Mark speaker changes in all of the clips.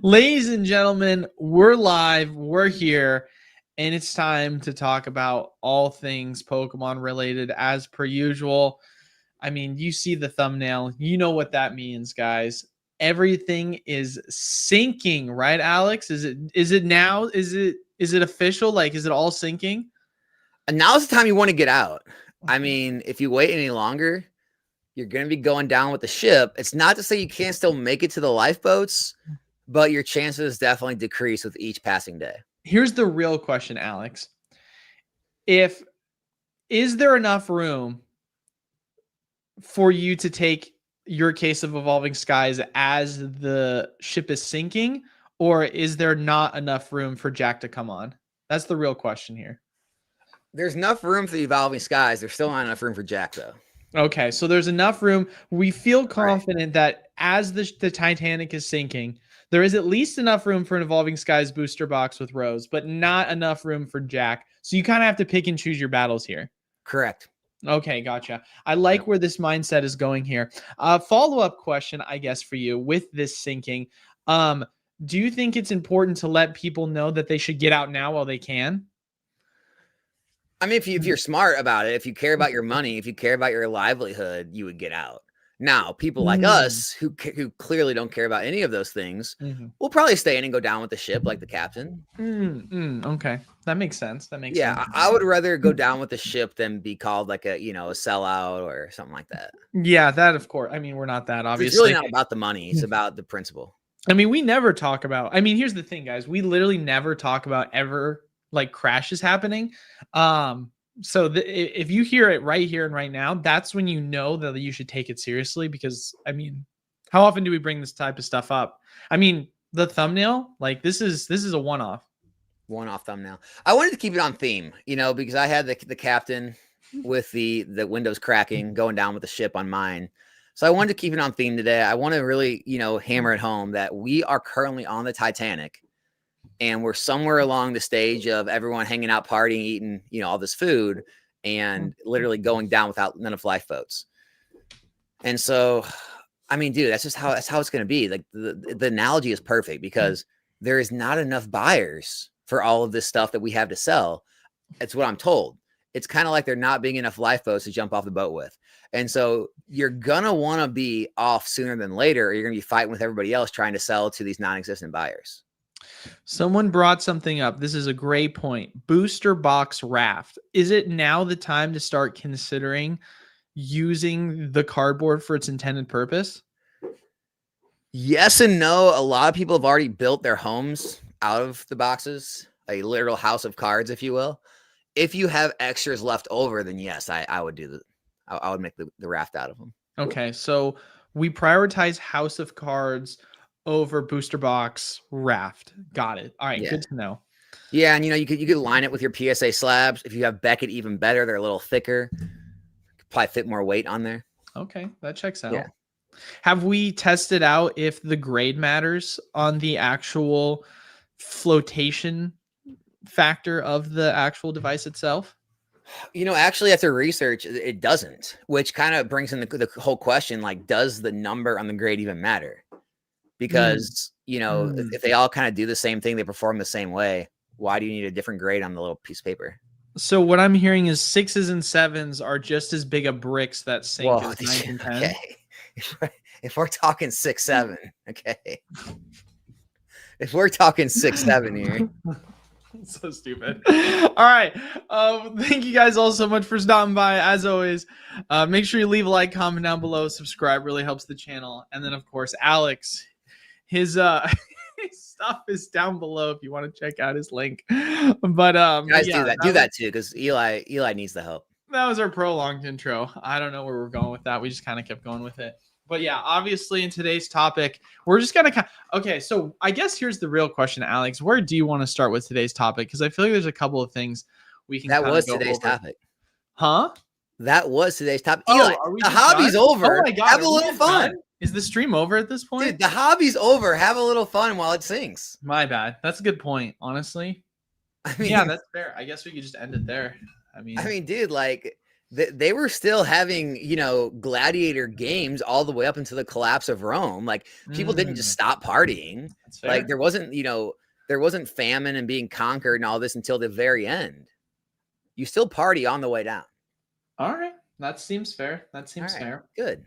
Speaker 1: Ladies and gentlemen, we're live, we're here, and it's time to talk about all things Pokemon related as per usual. I mean, you see the thumbnail, you know what that means, guys. Everything is sinking, right, Alex? Is it now? Is it official? Like, is it all sinking?
Speaker 2: And now's the time you want to get out. I mean, if you wait any longer, you're going to be going down with the ship. It's not to say you can't still make it to the lifeboats, but your chances definitely decrease with each passing day.
Speaker 1: Here's the real question, Alex. Is there enough room for you to take your case of Evolving Skies as the ship is sinking, or is there not enough room for Jack to come on? That's the real question here.
Speaker 2: There's enough room for the Evolving Skies. There's still not enough room for Jack, though.
Speaker 1: Okay, so there's enough room. We feel confident that as the Titanic is sinking, there is at least enough room for an Evolving Skies booster box with Rose, but not enough room for Jack. So you kind of have to pick and choose your battles here.
Speaker 2: Correct.
Speaker 1: Okay, gotcha. I like where this mindset is going here. Follow-up question, I guess, for you with this sinking. Do you think it's important to let people know that they should get out now while they can?
Speaker 2: I mean, if you're smart about it, if you care about your money, if you care about your livelihood, you would get out. Now, people like us who clearly don't care about any of those things will probably stay in and go down with the ship like the captain.
Speaker 1: Okay, that makes sense.
Speaker 2: Yeah, I would rather go down with the ship than be called like a sellout or something like that.
Speaker 1: Yeah, that of course. I mean, we're not that obviously.
Speaker 2: It's really not about the money. It's about the principle.
Speaker 1: I mean, we never talk about. I mean, here's the thing, guys. We literally never talk about ever like crashes happening. So if you hear it right here and right now, that's when you know that you should take it seriously, because I mean, how often do we bring this type of stuff up? I mean, the thumbnail, like this is a one-off
Speaker 2: thumbnail. I wanted to keep it on theme, because I had the captain with the windows cracking going down with the ship on mine. So I wanted to keep it on theme today. I want to really, hammer it home that we are currently on the Titanic. And we're somewhere along the stage of everyone hanging out, partying, eating, all this food, and literally going down without none of lifeboats. And so, I mean, dude, that's how it's going to be. Like the analogy is perfect because there is not enough buyers for all of this stuff that we have to sell. It's what I'm told. It's kind of like there not being enough lifeboats to jump off the boat with. And so you're going to want to be off sooner than later, or you're going to be fighting with everybody else trying to sell to these non-existent buyers.
Speaker 1: Someone brought something up. This is a great point. Booster box raft. Is it now the time to start considering using the cardboard for its intended purpose?
Speaker 2: Yes and no. A lot of people have already built their homes out of the boxes, a literal house of cards, if you will. If you have extras left over, then yes, I would do I would make the raft out of them.
Speaker 1: Okay, so we prioritize House of Cards over booster box raft. Got it. All right, good to know.
Speaker 2: Yeah, and you could line it with your PSA slabs. If you have Beckett, even better. They're a little thicker. Could probably fit more weight on there.
Speaker 1: Okay, that checks out. Yeah. Have we tested out if the grade matters on the actual flotation factor of the actual device itself?
Speaker 2: Actually, after research, it doesn't, which kind of brings in the whole question, like, does the number on the grade even matter? Because, if they all kind of do the same thing, they perform the same way, why do you need a different grade on the little piece of paper?
Speaker 1: So what I'm hearing is 6s and 7s are just as big of bricks that sink as 9s and 10s.
Speaker 2: Okay. If we're talking 6, 7, okay. If we're talking 6, 7 here.
Speaker 1: So stupid. All right. Thank you guys all so much for stopping by. As always, make sure you leave a like, comment down below, subscribe, really helps the channel. And then of course, Alex, his stuff is down below if you want to check out his link. But
Speaker 2: guys, do that too, because Eli needs the help.
Speaker 1: That was our prolonged intro. I don't know where we're going with that. We just kind of kept going with it. But yeah, obviously in today's topic, we're just going to okay, so I guess here's the real question, Alex. Where do you want to start with today's topic? Because I feel like there's a couple of things we can
Speaker 2: That was today's topic.
Speaker 1: Huh?
Speaker 2: That was today's topic. Eli, the hobby's over. Oh my God, have a little fun.
Speaker 1: Done? Is the stream over at this point?
Speaker 2: Dude, the hobby's over. Have a little fun while it sings.
Speaker 1: My bad. That's a good point, honestly. I mean, yeah, that's fair. I guess we could just end it there. I mean,
Speaker 2: dude, like, they were still having, you know, gladiator games all the way up until the collapse of Rome. Like people didn't just stop partying.
Speaker 1: That's
Speaker 2: Like
Speaker 1: fair.
Speaker 2: there wasn't, you know, there wasn't famine and being conquered and all this until the very end. You still party on the way down.
Speaker 1: All right. That seems fair. That
Speaker 2: All
Speaker 1: seems
Speaker 2: right,
Speaker 1: fair.
Speaker 2: good.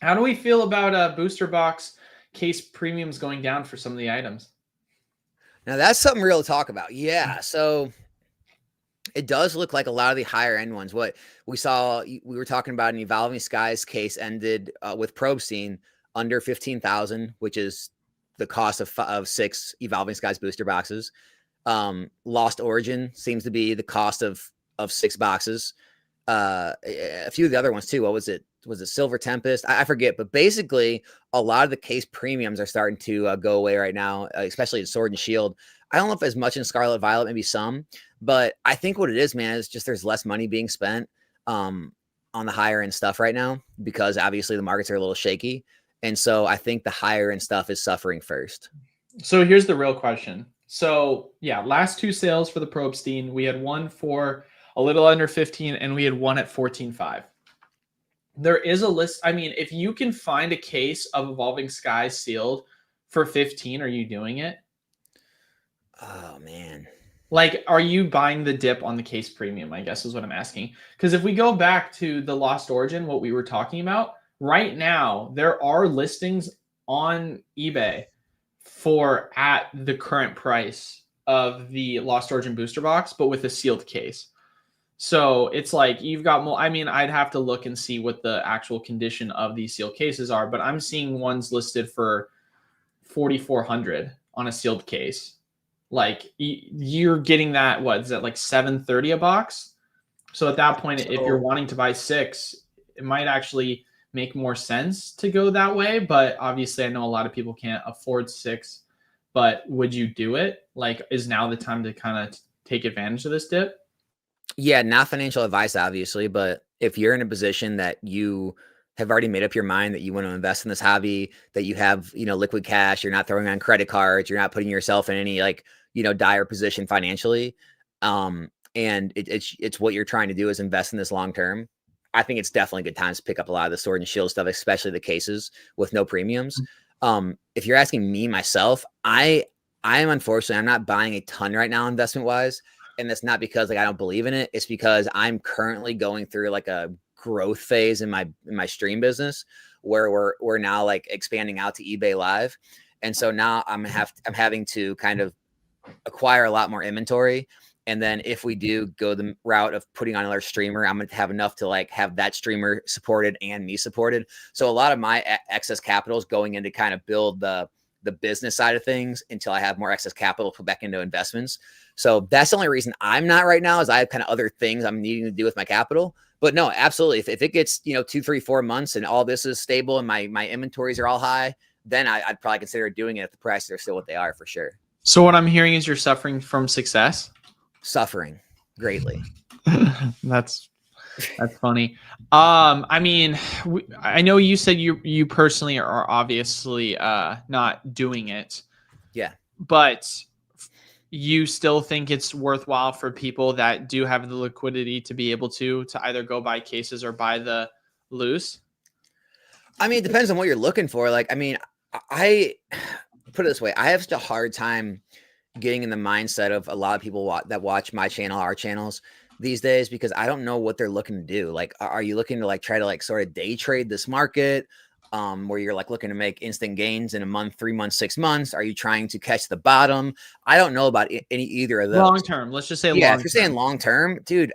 Speaker 1: How do we feel about booster box case premiums going down for some of the items?
Speaker 2: Now that's something real to talk about. Yeah. So it does look like a lot of the higher end ones. What we saw, we were talking about an Evolving Skies case ended with Probstein under 15,000, which is the cost of 6 Evolving Skies booster boxes. Lost Origin seems to be the cost of 6 boxes. A few of the other ones too. What was it? Was it Silver Tempest? I forget. But basically, a lot of the case premiums are starting to go away right now, especially in Sword and Shield. I don't know if as much in Scarlet Violet, maybe some, but I think what it is, man, is just there's less money being spent on the higher end stuff right now because obviously the markets are a little shaky. And so I think the higher end stuff is suffering first.
Speaker 1: So here's the real question. So yeah, last 2 sales for the Probstein, we had one for a little under 15 and we had one at 14.5. There is a list. I mean, if you can find a case of Evolving Skies sealed for 15, are you doing it?
Speaker 2: Oh man.
Speaker 1: Like, are you buying the dip on the case premium, I guess is what I'm asking. Because if we go back to the Lost Origin, what we were talking about, right now, there are listings on eBay for at the current price of the Lost Origin booster box, but with a sealed case. So it's like you've got more. I mean, I'd have to look and see what the actual condition of these sealed cases are, but I'm seeing ones listed for 4,400 on a sealed case. Like you're getting that, what is that, like 730 a box? So at that point, if you're wanting to buy 6, it might actually make more sense to go that way. But obviously, I know a lot of people can't afford 6. But would you do it? Like, is now the time to kind of take advantage of this dip?
Speaker 2: Yeah, not financial advice, obviously, but if you're in a position that you have already made up your mind that you want to invest in this hobby, that you have, you know, liquid cash, you're not throwing on credit cards, you're not putting yourself in any like, you know, dire position financially. And it's what you're trying to do is invest in this long term. I think it's definitely good times to pick up a lot of the Sword and Shield stuff, especially the cases with no premiums. If you're asking me myself, I am unfortunately I'm not buying a ton right now investment wise. And that's not because like I don't believe in it. It's because I'm currently going through like a growth phase in my stream business where we're now like expanding out to eBay Live. And so now I'm having to kind of acquire a lot more inventory. And then if we do go the route of putting on another streamer, I'm going to have enough to like have that streamer supported and me supported. So a lot of my excess capital is going into kind of build the business side of things until I have more excess capital put back into investments. So that's the only reason I'm not right now is I have kind of other things I'm needing to do with my capital. But no, absolutely. If it gets, you know, 2, 3, 4 months and all this is stable and my inventories are all high, then I'd probably consider doing it if the prices are still what they are for sure.
Speaker 1: So what I'm hearing is you're suffering from success.
Speaker 2: Suffering greatly.
Speaker 1: That's funny. I mean, I know you said you personally are obviously not doing it.
Speaker 2: Yeah.
Speaker 1: But you still think it's worthwhile for people that do have the liquidity to be able to either go buy cases or buy the loose?
Speaker 2: I mean, it depends on what you're looking for. Like, I mean, I put it this way. I have such a hard time getting in the mindset of a lot of people that watch my channel, our channels these days, because I don't know what they're looking to do. Like, are you looking to like try to like sort of day trade this market? Where you're like looking to make instant gains in a month, 3 months, 6 months? Are you trying to catch the bottom? I don't know about either of those.
Speaker 1: Long term. Let's just say
Speaker 2: yeah,
Speaker 1: long
Speaker 2: if you're saying long term, dude,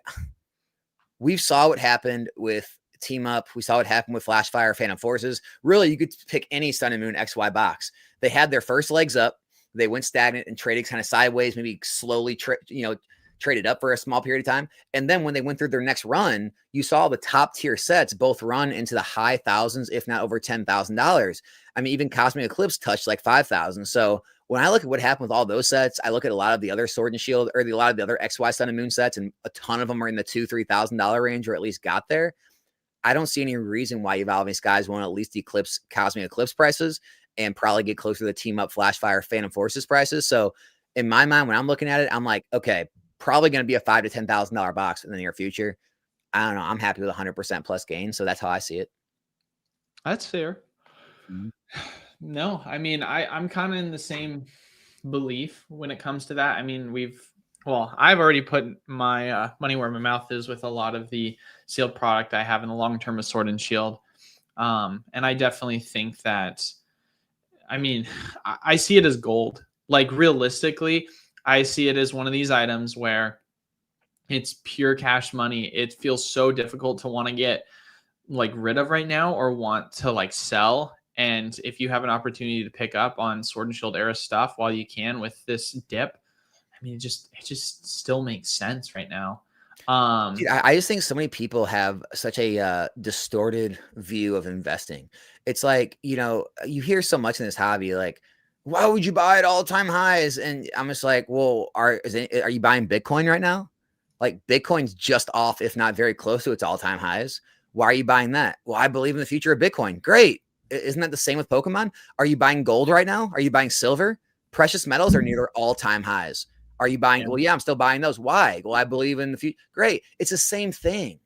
Speaker 2: we saw what happened with Team Up. We saw what happened with Flashfire, Phantom Forces. Really, you could pick any Sun and Moon XY box. They had their first legs up. They went stagnant and traded kind of sideways, maybe slowly, traded up for a small period of time. And then when they went through their next run, you saw the top tier sets both run into the high thousands, if not over $10,000. I mean, even Cosmic Eclipse touched like 5,000. So when I look at what happened with all those sets, I look at a lot of the other Sword and Shield or a lot of the other XY Sun and Moon sets, and a ton of them are in the $2,000-$3,000 range, or at least got there. I don't see any reason why Evolving Skies won't at least eclipse Cosmic Eclipse prices and probably get closer to the Team Up, Flashfire, Phantom Forces prices. So in my mind, when I'm looking at it, I'm like, okay, probably going to be a $5,000 to $10,000 box in the near future. I don't know. I'm happy with 100% plus gain. So that's how I see it.
Speaker 1: That's fair.
Speaker 2: Mhm.
Speaker 1: No, I mean, I'm kind of in the same belief when it comes to that. I mean, I've already put my money where my mouth is with a lot of the sealed product I have in the long term with Sword and Shield. And I definitely think that, I mean, I see it as gold. Like realistically, I see it as one of these items where it's pure cash money. It feels so difficult to want to get like rid of right now or want to like sell. And if you have an opportunity to pick up on Sword and Shield era stuff while you can with this dip, I mean, it just still makes sense right now.
Speaker 2: Dude, I just think so many people have such a distorted view of investing. It's like, you hear so much in this hobby, like, why would you buy at all time highs? And I'm just like, well, are you buying Bitcoin right now? Like Bitcoin's just off, if not very close to its all time highs. Why are you buying that? Well, I believe in the future of Bitcoin. Great. Isn't that the same with Pokemon? Are you buying gold right now? Are you buying silver? Precious metals are near their all time highs. Are you buying?
Speaker 1: Yeah.
Speaker 2: Well, yeah, I'm still buying those. Why? Well, I believe in the future. Great. It's the same thing.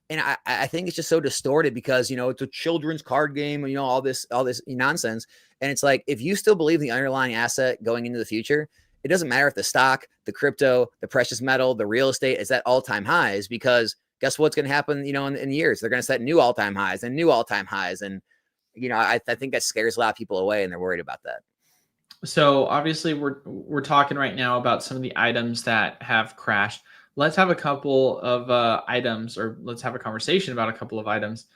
Speaker 2: And I think it's just so distorted because, it's a children's card game, all this nonsense. And it's like, if you still believe in the underlying asset going into the future, it doesn't matter if the stock, the crypto, the precious metal, the real estate is at all-time highs, because guess what's going to happen, in years? They're going to set new all-time highs and new all-time highs. And, I think that scares a lot of people away, and they're worried about that.
Speaker 1: So obviously we're talking right now about some of the items that have crashed. Let's have a couple of items, or let's have a conversation about a couple of items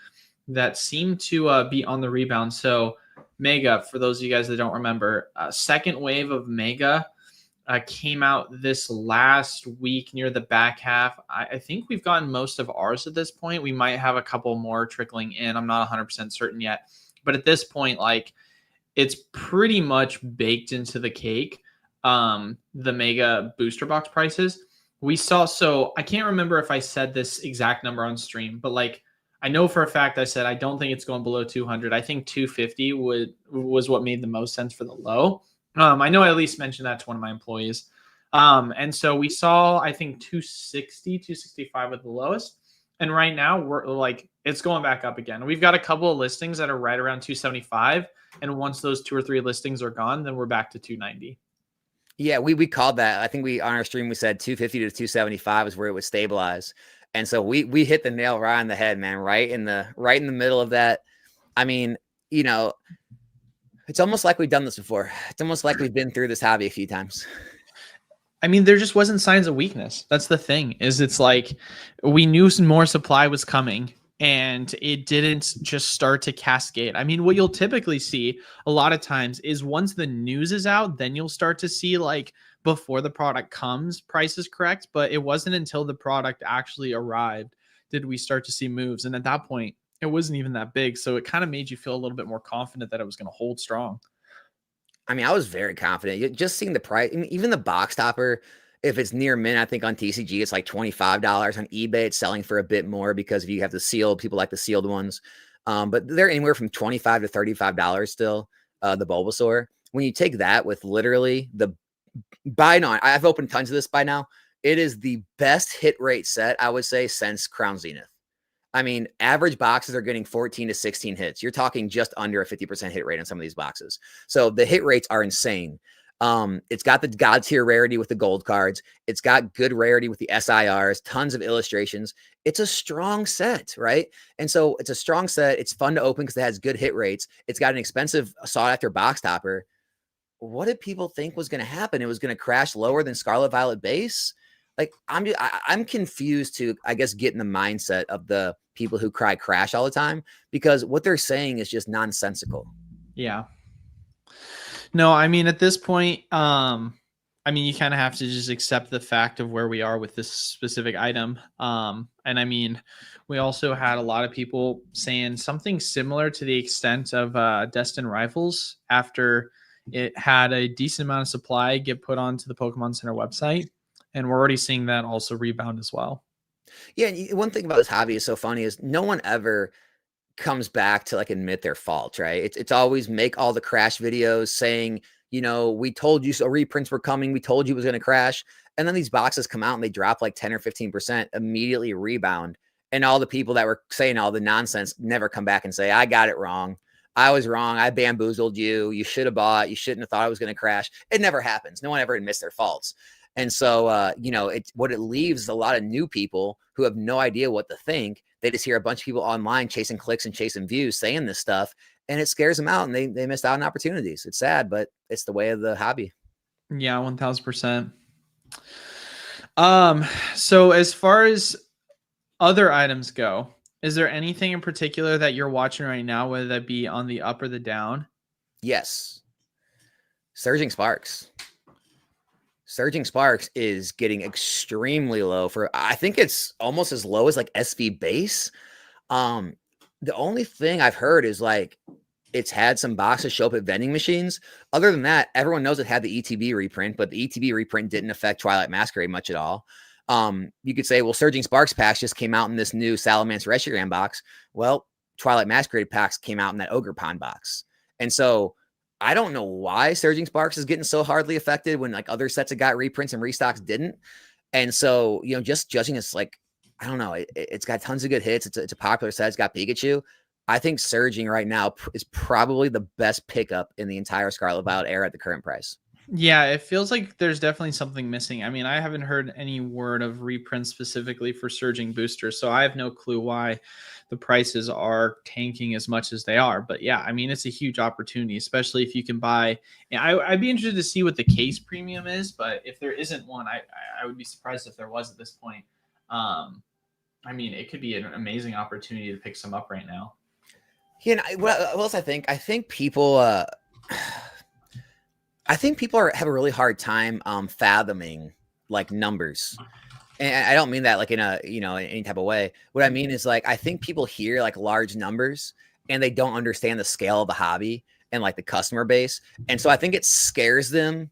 Speaker 1: that seem to be on the rebound. So Mega, for those of you guys that don't remember, second wave of Mega came out this last week near the back half. I think we've gotten most of ours at this point. We might have a couple more trickling in. I'm not 100% certain yet. But at this point, like, it's pretty much baked into the cake. The Mega booster box prices. So I can't remember if I said this exact number on stream, but like, I know for a fact I said I don't think it's going below 200. I think 250 was what made the most sense for the low. I know I at least mentioned that to one of my employees. And so we saw, I think 260, 265 with the lowest. And right now we're like, it's going back up again. We've got a couple of listings that are right around 275. And once those 2 or 3 listings are gone, then we're back to 290.
Speaker 2: Yeah, we called that. I think on our stream we said 250 to 275 is where it would stabilize. And so we hit the nail right on the head, man, right in the middle of that. I mean, it's almost like we've done this before. It's almost like we've been through this hobby a few times.
Speaker 1: I mean, there just wasn't signs of weakness. That's the thing, is it's like we knew some more supply was coming and it didn't just start to cascade. I mean, what you'll typically see a lot of times is once the news is out, then you'll start to see, like, before the product comes, prices correct. But it wasn't until the product actually arrived did we start to see moves. And at that point, it wasn't even that big. So it kind of made you feel a little bit more confident that it was going to hold strong.
Speaker 2: I mean, I was very confident. Just seeing the price, I mean, even the box topper, if it's near mint, I think on TCG it's like $25. On eBay, it's selling for a bit more because if you have the sealed, people like the sealed ones. But they're anywhere from $25 to $35 still. The Bulbasaur. When you take that with literally the by now, I've opened tons of this by now. It is the best hit rate set, I would say, since Crown Zenith. I mean, average boxes are getting 14 to 16 hits. You're talking just under a 50% hit rate on some of these boxes. So the hit rates are insane. It's got the God tier rarity with the gold cards. It's got good rarity with the SIRs, tons of illustrations. It's a strong set, right? And so it's a strong set. It's fun to open because it has good hit rates. It's got an expensive sought after box topper. What did people think was going to happen? It was going to crash lower than Scarlet Violet base. Like I'm confused to, I guess, get in the mindset of the people who cry crash all the time, because what they're saying is just nonsensical.
Speaker 1: Yeah. No, I mean, at this point, I mean, you kind of have to just accept the fact of where we are with this specific item. And I mean, we also had a lot of people saying something similar to the extent of Destin Rifles after it had a decent amount of supply get put onto the Pokemon Center website. And we're already seeing that also rebound as well.
Speaker 2: Yeah, and one thing about this hobby is so funny is no one ever comes back to like admit their fault, right? It's always make all the crash videos saying, we told you so, reprints were coming, we told you it was going to crash. And then these boxes come out and they drop like 10 or 15%, immediately rebound. And all the people that were saying all the nonsense never come back and say, I got it wrong. I was wrong. I bamboozled you. You should have bought. You shouldn't have thought I was going to crash. It never happens. No one ever admits their faults. And so, what it leaves is a lot of new people who have no idea what to think. They just hear a bunch of people online chasing clicks and chasing views saying this stuff, and it scares them out, and they missed out on opportunities. It's sad, but it's the way of the hobby.
Speaker 1: Yeah, 1000%. So as far as other items go, is there anything in particular that you're watching right now, whether that be on the up or the down?
Speaker 2: Yes. Surging Sparks. Surging Sparks is getting extremely low for, I think it's almost as low as like SV base. The only thing I've heard is like it's had some boxes show up at vending machines. Other than that, everyone knows it had the ETB reprint, but the ETB reprint didn't affect Twilight Masquerade much at all. You could say, well, Surging Sparks packs just came out in this new Salamence Reshiram box. Well, Twilight Masquerade packs came out in that Ogre Pond box. And so I don't know why Surging Sparks is getting so hardly affected when like other sets have got reprints and restocks didn't. And so, just judging it's like, I don't know, it's got tons of good hits. It's a popular set. It's got Pikachu. I think Surging right now is probably the best pickup in the entire Scarlet Violet era at the current price.
Speaker 1: Yeah, it feels like there's definitely something missing. I mean, I haven't heard any word of reprints specifically for Surging boosters, so I have no clue why the prices are tanking as much as they are. But yeah, I mean, it's a huge opportunity, especially if you can buy. I'd be interested to see what the case premium is, but if there isn't one, I would be surprised if there was at this point. I mean, it could be an amazing opportunity to pick some up right now.
Speaker 2: Yeah, what else I think? I think people have a really hard time fathoming like numbers. And I don't mean that like in a, any type of way. What I mean is like, I think people hear like large numbers and they don't understand the scale of the hobby and like the customer base. And so I think it scares them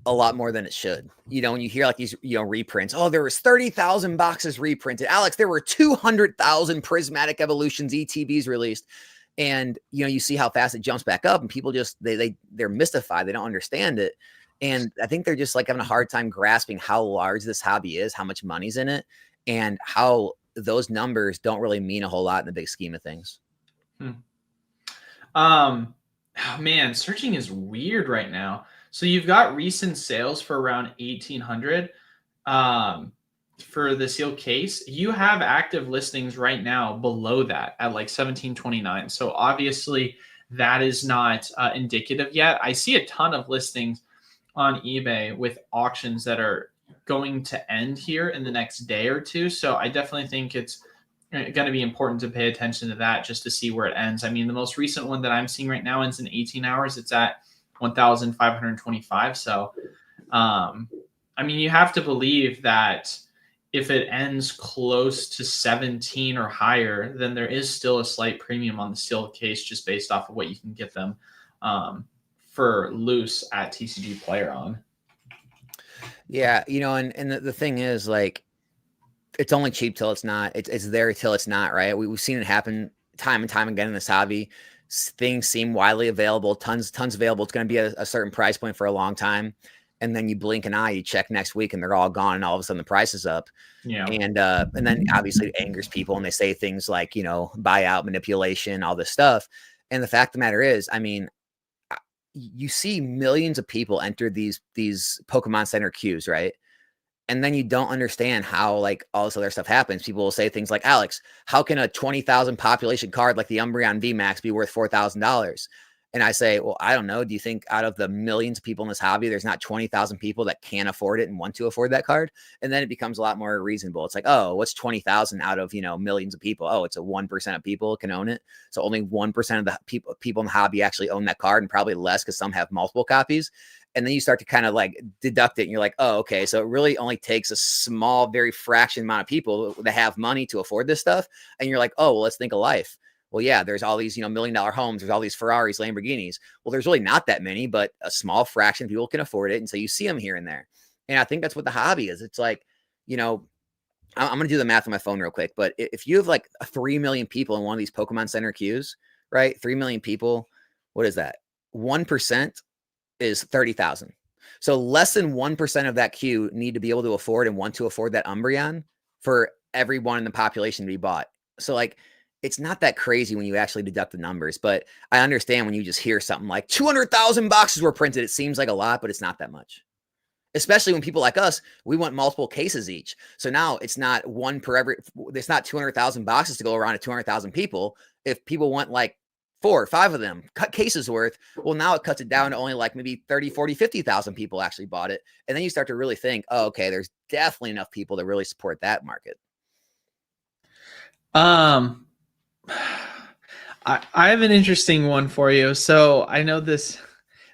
Speaker 2: a lot more than it should. When you hear like these, reprints, oh, there was 30,000 boxes reprinted. Alex, there were 200,000 Prismatic Evolutions ETBs released. And, you see how fast it jumps back up and people just, they're mystified. They don't understand it. And I think they're just like having a hard time grasping how large this hobby is, how much money's in it, and how those numbers don't really mean a whole lot in the big scheme of things.
Speaker 1: Oh, man, Surging is weird right now. So you've got recent sales for around 1,800 for the sealed case. You have active listings right now below that at like 1,729. So obviously that is not indicative yet. I see a ton of listings on eBay with auctions that are going to end here in the next day or two. So I definitely think it's going to be important to pay attention to that just to see where it ends. I mean, the most recent one that I'm seeing right now ends in 18 hours. It's at 1,525. So, I mean, you have to believe that if it ends close to 17 or higher, then there is still a slight premium on the sealed case just based off of what you can get them for loose at TCG Player on.
Speaker 2: Yeah, and the thing is, like, it's only cheap till it's not. It's there till it's not, right? We've seen it happen time and time again in this hobby. Things seem widely available, tons available. It's going to be a certain price point for a long time. And then you blink an eye, you check next week and they're all gone. And all of a sudden the price is up.
Speaker 1: Yeah.
Speaker 2: And then obviously it angers people and they say things like, buyout manipulation, all this stuff. And the fact of the matter is, I mean, you see millions of people enter these Pokemon Center queues, right? And then you don't understand how like all this other stuff happens. People will say things like, Alex, how can a 20,000 population card like the Umbreon VMAX be worth $4,000? And I say, well, I don't know. Do you think out of the millions of people in this hobby, there's not 20,000 people that can afford it and want to afford that card? And then it becomes a lot more reasonable. It's like, oh, what's 20,000 out of, millions of people? Oh, it's a 1% of people can own it. So only 1% of the people in the hobby actually own that card, and probably less because some have multiple copies. And then you start to kind of like deduct it and you're like, oh, okay. So it really only takes a small, very fraction amount of people that have money to afford this stuff. And you're like, oh, well, let's think of life. Well, yeah, there's all these, $1 million homes. There's all these Ferraris, Lamborghinis. Well, there's really not that many, but a small fraction of people can afford it. And so you see them here and there. And I think that's what the hobby is. It's like, I'm going to do the math on my phone real quick. But if you have like 3 million people in one of these Pokemon Center queues, right? 3 million people, what is that? 1% is 30,000. So less than 1% of that queue need to be able to afford and want to afford that Umbreon for everyone in the population to be bought. So like, it's not that crazy when you actually deduct the numbers, but I understand when you just hear something like 200,000 boxes were printed. It seems like a lot, but it's not that much. Especially when people like us, we want multiple cases each. So now it's not one per every, it's not 200,000 boxes to go around to 200,000 people. If people want like 4 or 5 of them cut cases worth, well, now it cuts it down to only like maybe 30, 40, 50,000 people actually bought it. And then you start to really think, oh, okay, there's definitely enough people to really support that market.
Speaker 1: I have an interesting one for you. So I know this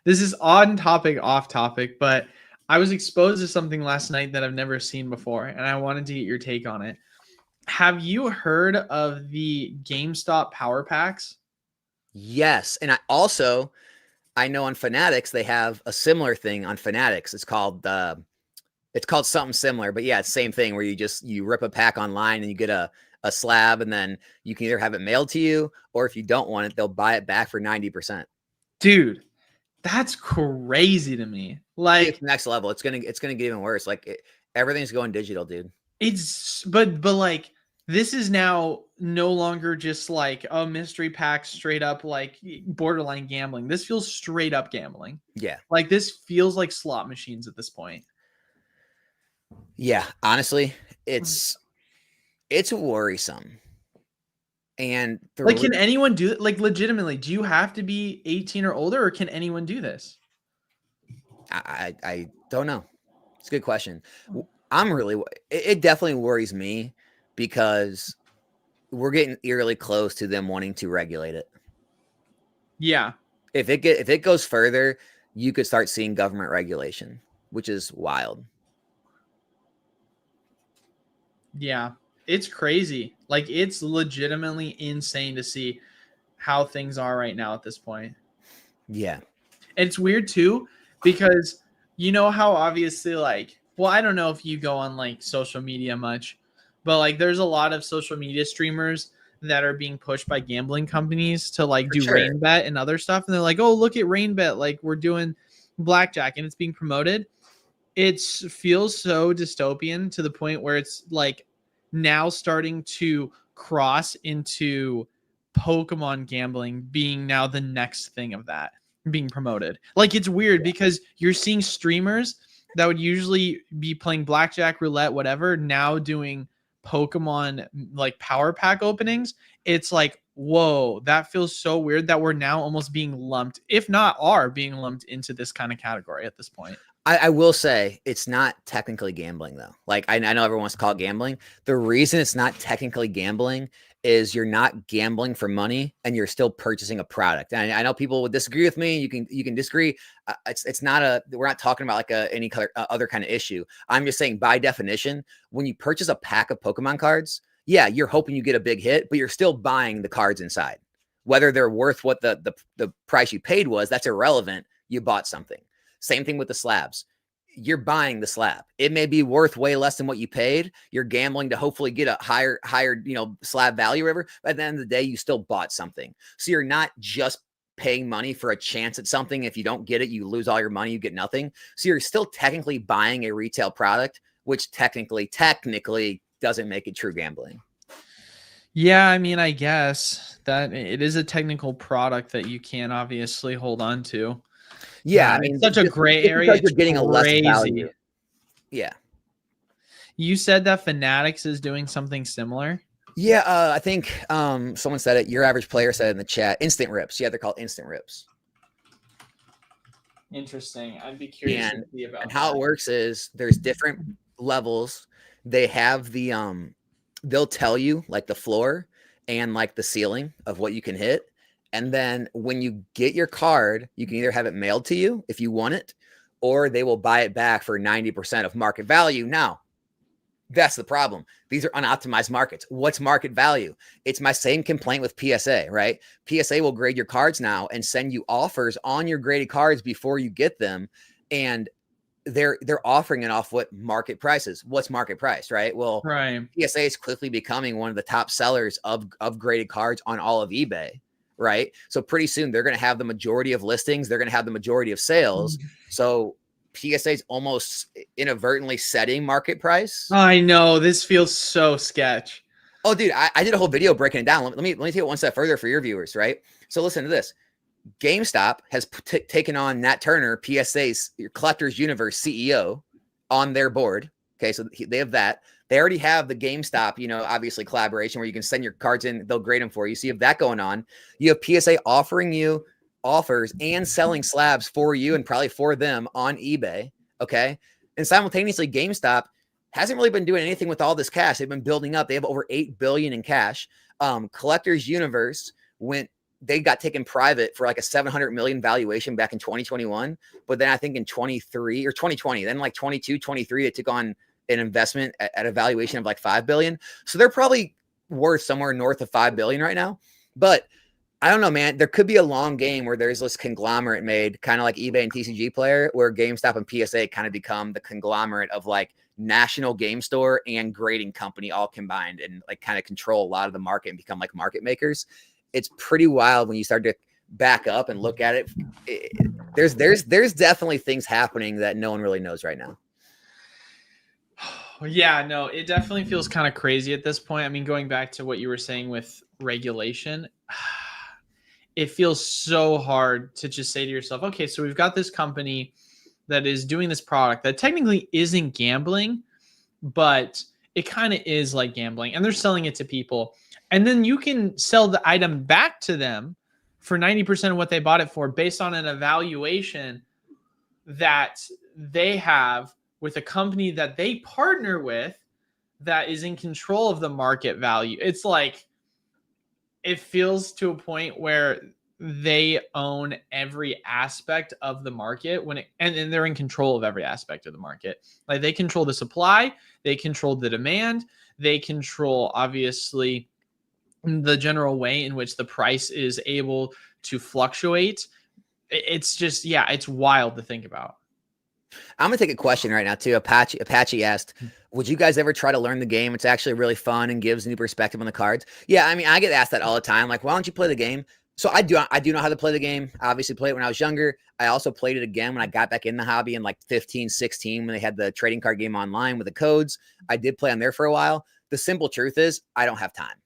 Speaker 1: is on topic, off topic, but I was exposed to something last night that I've never seen before, and I wanted to get your take on it. Have you heard of the GameStop power packs?
Speaker 2: Yes. And I know on Fanatics, they have a similar thing on Fanatics. It's called something similar, but yeah, it's the same thing where you rip a pack online and you get a slab, and then you can either have it mailed to you, or if you don't want it, they'll buy it back for 90%.
Speaker 1: Dude, that's crazy to me. Like,
Speaker 2: It's next level. It's gonna get even worse. Like everything's going digital, dude.
Speaker 1: but like, this is now no longer just like a mystery pack, straight up like borderline gambling. This feels straight up gambling.
Speaker 2: Yeah.
Speaker 1: Like, this feels like slot machines at this point.
Speaker 2: Yeah. Honestly, it's worrisome. And
Speaker 1: like, can anyone do it? Like, legitimately, do you have to be 18 or older, or can anyone do this?
Speaker 2: I don't know. It's a good question. It definitely worries me, because we're getting eerily close to them wanting to regulate it.
Speaker 1: Yeah.
Speaker 2: If it goes further, you could start seeing government regulation, which is wild.
Speaker 1: Yeah. It's crazy. Like, it's legitimately insane to see how things are right now at this point.
Speaker 2: Yeah.
Speaker 1: And it's weird too, because you know how obviously, like, well, I don't know if you go on like social media much, but like, there's a lot of social media streamers that are being pushed by gambling companies to like do
Speaker 2: sure.
Speaker 1: rain bet and other stuff. And they're like, oh, look at rain bet. Like, we're doing blackjack and it's being promoted. It feels so dystopian to the point where it's like now starting to cross into Pokemon gambling being now the next thing of that being promoted. Like, it's weird because you're seeing streamers that would usually be playing blackjack, roulette, whatever, now doing Pokemon like power pack openings. It's like, whoa, that feels so weird that we're now almost being lumped, if not are being lumped into this kind of category at this point.
Speaker 2: I will say it's not technically gambling, though. Like, I know everyone wants to call it gambling. The reason it's not technically gambling is you're not gambling for money, and you're still purchasing a product. And I know people would disagree with me. You can disagree. It's not we're not talking about like any other kind of issue. I'm just saying, by definition, when you purchase a pack of Pokemon cards, yeah, you're hoping you get a big hit, but you're still buying the cards inside. Whether they're worth what the price you paid was, that's irrelevant. You bought something. Same thing with the slabs. You're buying the slab. It may be worth way less than what you paid. You're gambling to hopefully get a higher, slab value or whatever. But at the end of the day, you still bought something. So you're not just paying money for a chance at something. If you don't get it, you lose all your money, you get nothing. So you're still technically buying a retail product, which technically doesn't make it true gambling.
Speaker 1: Yeah, I mean, I guess that it is a technical product that you can't obviously hold on to.
Speaker 2: Yeah, I mean,
Speaker 1: it's such a gray area.
Speaker 2: You're getting a less value. Yeah.
Speaker 1: You said that Fanatics is doing something similar.
Speaker 2: Yeah, I think someone said it. Your average player said it in the chat. Instant rips. Yeah, they're called instant rips.
Speaker 1: Interesting. I'd be curious to see about
Speaker 2: and how it works is there's different levels. They have they'll tell you like the floor and like the ceiling of what you can hit. And then when you get your card, you can either have it mailed to you if you want it, or they will buy it back for 90% of market value. Now, that's the problem. These are unoptimized markets. What's market value? It's my same complaint with PSA, right? PSA will grade your cards now and send you offers on your graded cards before you get them. And they're offering it off what market prices. What's market price, right? Well,
Speaker 1: right.
Speaker 2: PSA is quickly becoming one of the top sellers of graded cards on all of eBay, right? So pretty soon they're going to have the majority of listings. They're going to have the majority of sales. So PSA is almost, inadvertently setting market price.
Speaker 1: I know this feels so sketch.
Speaker 2: Oh, dude, I did a whole video breaking it down. Let me take it one step further for your viewers, right? So listen to this. GameStop has taken on Nat Turner, PSA's Collectors Universe CEO, on their board. Okay, so they have that. They already have the GameStop, obviously collaboration where you can send your cards in, they'll grade them for you. So you have that going on. You have PSA offering you offers and selling slabs for you and probably for them on eBay. Okay, and simultaneously, GameStop hasn't really been doing anything with all this cash. They've been building up. They have over $8 billion in cash. Collectors Universe they got taken private for like a 700 million valuation back in 2021. But then I think in 23 or 2020, then like 22, 23, they took on an investment at a valuation of like 5 billion. So they're probably worth somewhere north of 5 billion right now. But I don't know, man. There could be a long game where there's this conglomerate made, kind of like eBay and TCG Player, where GameStop and PSA kind of become the conglomerate of like national game store and grading company all combined, and like kind of control a lot of the market and become like market makers. It's pretty wild when you start to back up and look at it. There's definitely things happening that no one really knows right now.
Speaker 1: Yeah, no, it definitely feels kind of crazy at this point. I mean, going back to what you were saying with regulation, it feels so hard to just say to yourself, okay, so we've got this company that is doing this product that technically isn't gambling, but it kind of is like gambling, and they're selling it to people. And then you can sell the item back to them for 90% of what they bought it for based on an evaluation that they have with a company that they partner with that is in control of the market value. It's like, it feels to a point where they own every aspect of the market and they're in control of every aspect of the market. Like, they control the supply, they control the demand, they control obviously the general way in which the price is able to fluctuate. It's just, yeah, it's wild to think about.
Speaker 2: I'm gonna take a question right now too. Apache asked, would you guys ever try to learn the game? It's actually really fun and gives new perspective on the cards. Yeah, I mean, I get asked that all the time. Like, why don't you play the game? So I do know how to play the game. I obviously played it when I was younger. I also played it again when I got back in the hobby in like 15, 16, when they had the trading card game online with the codes. I did play on there for a while. The simple truth is I don't have time.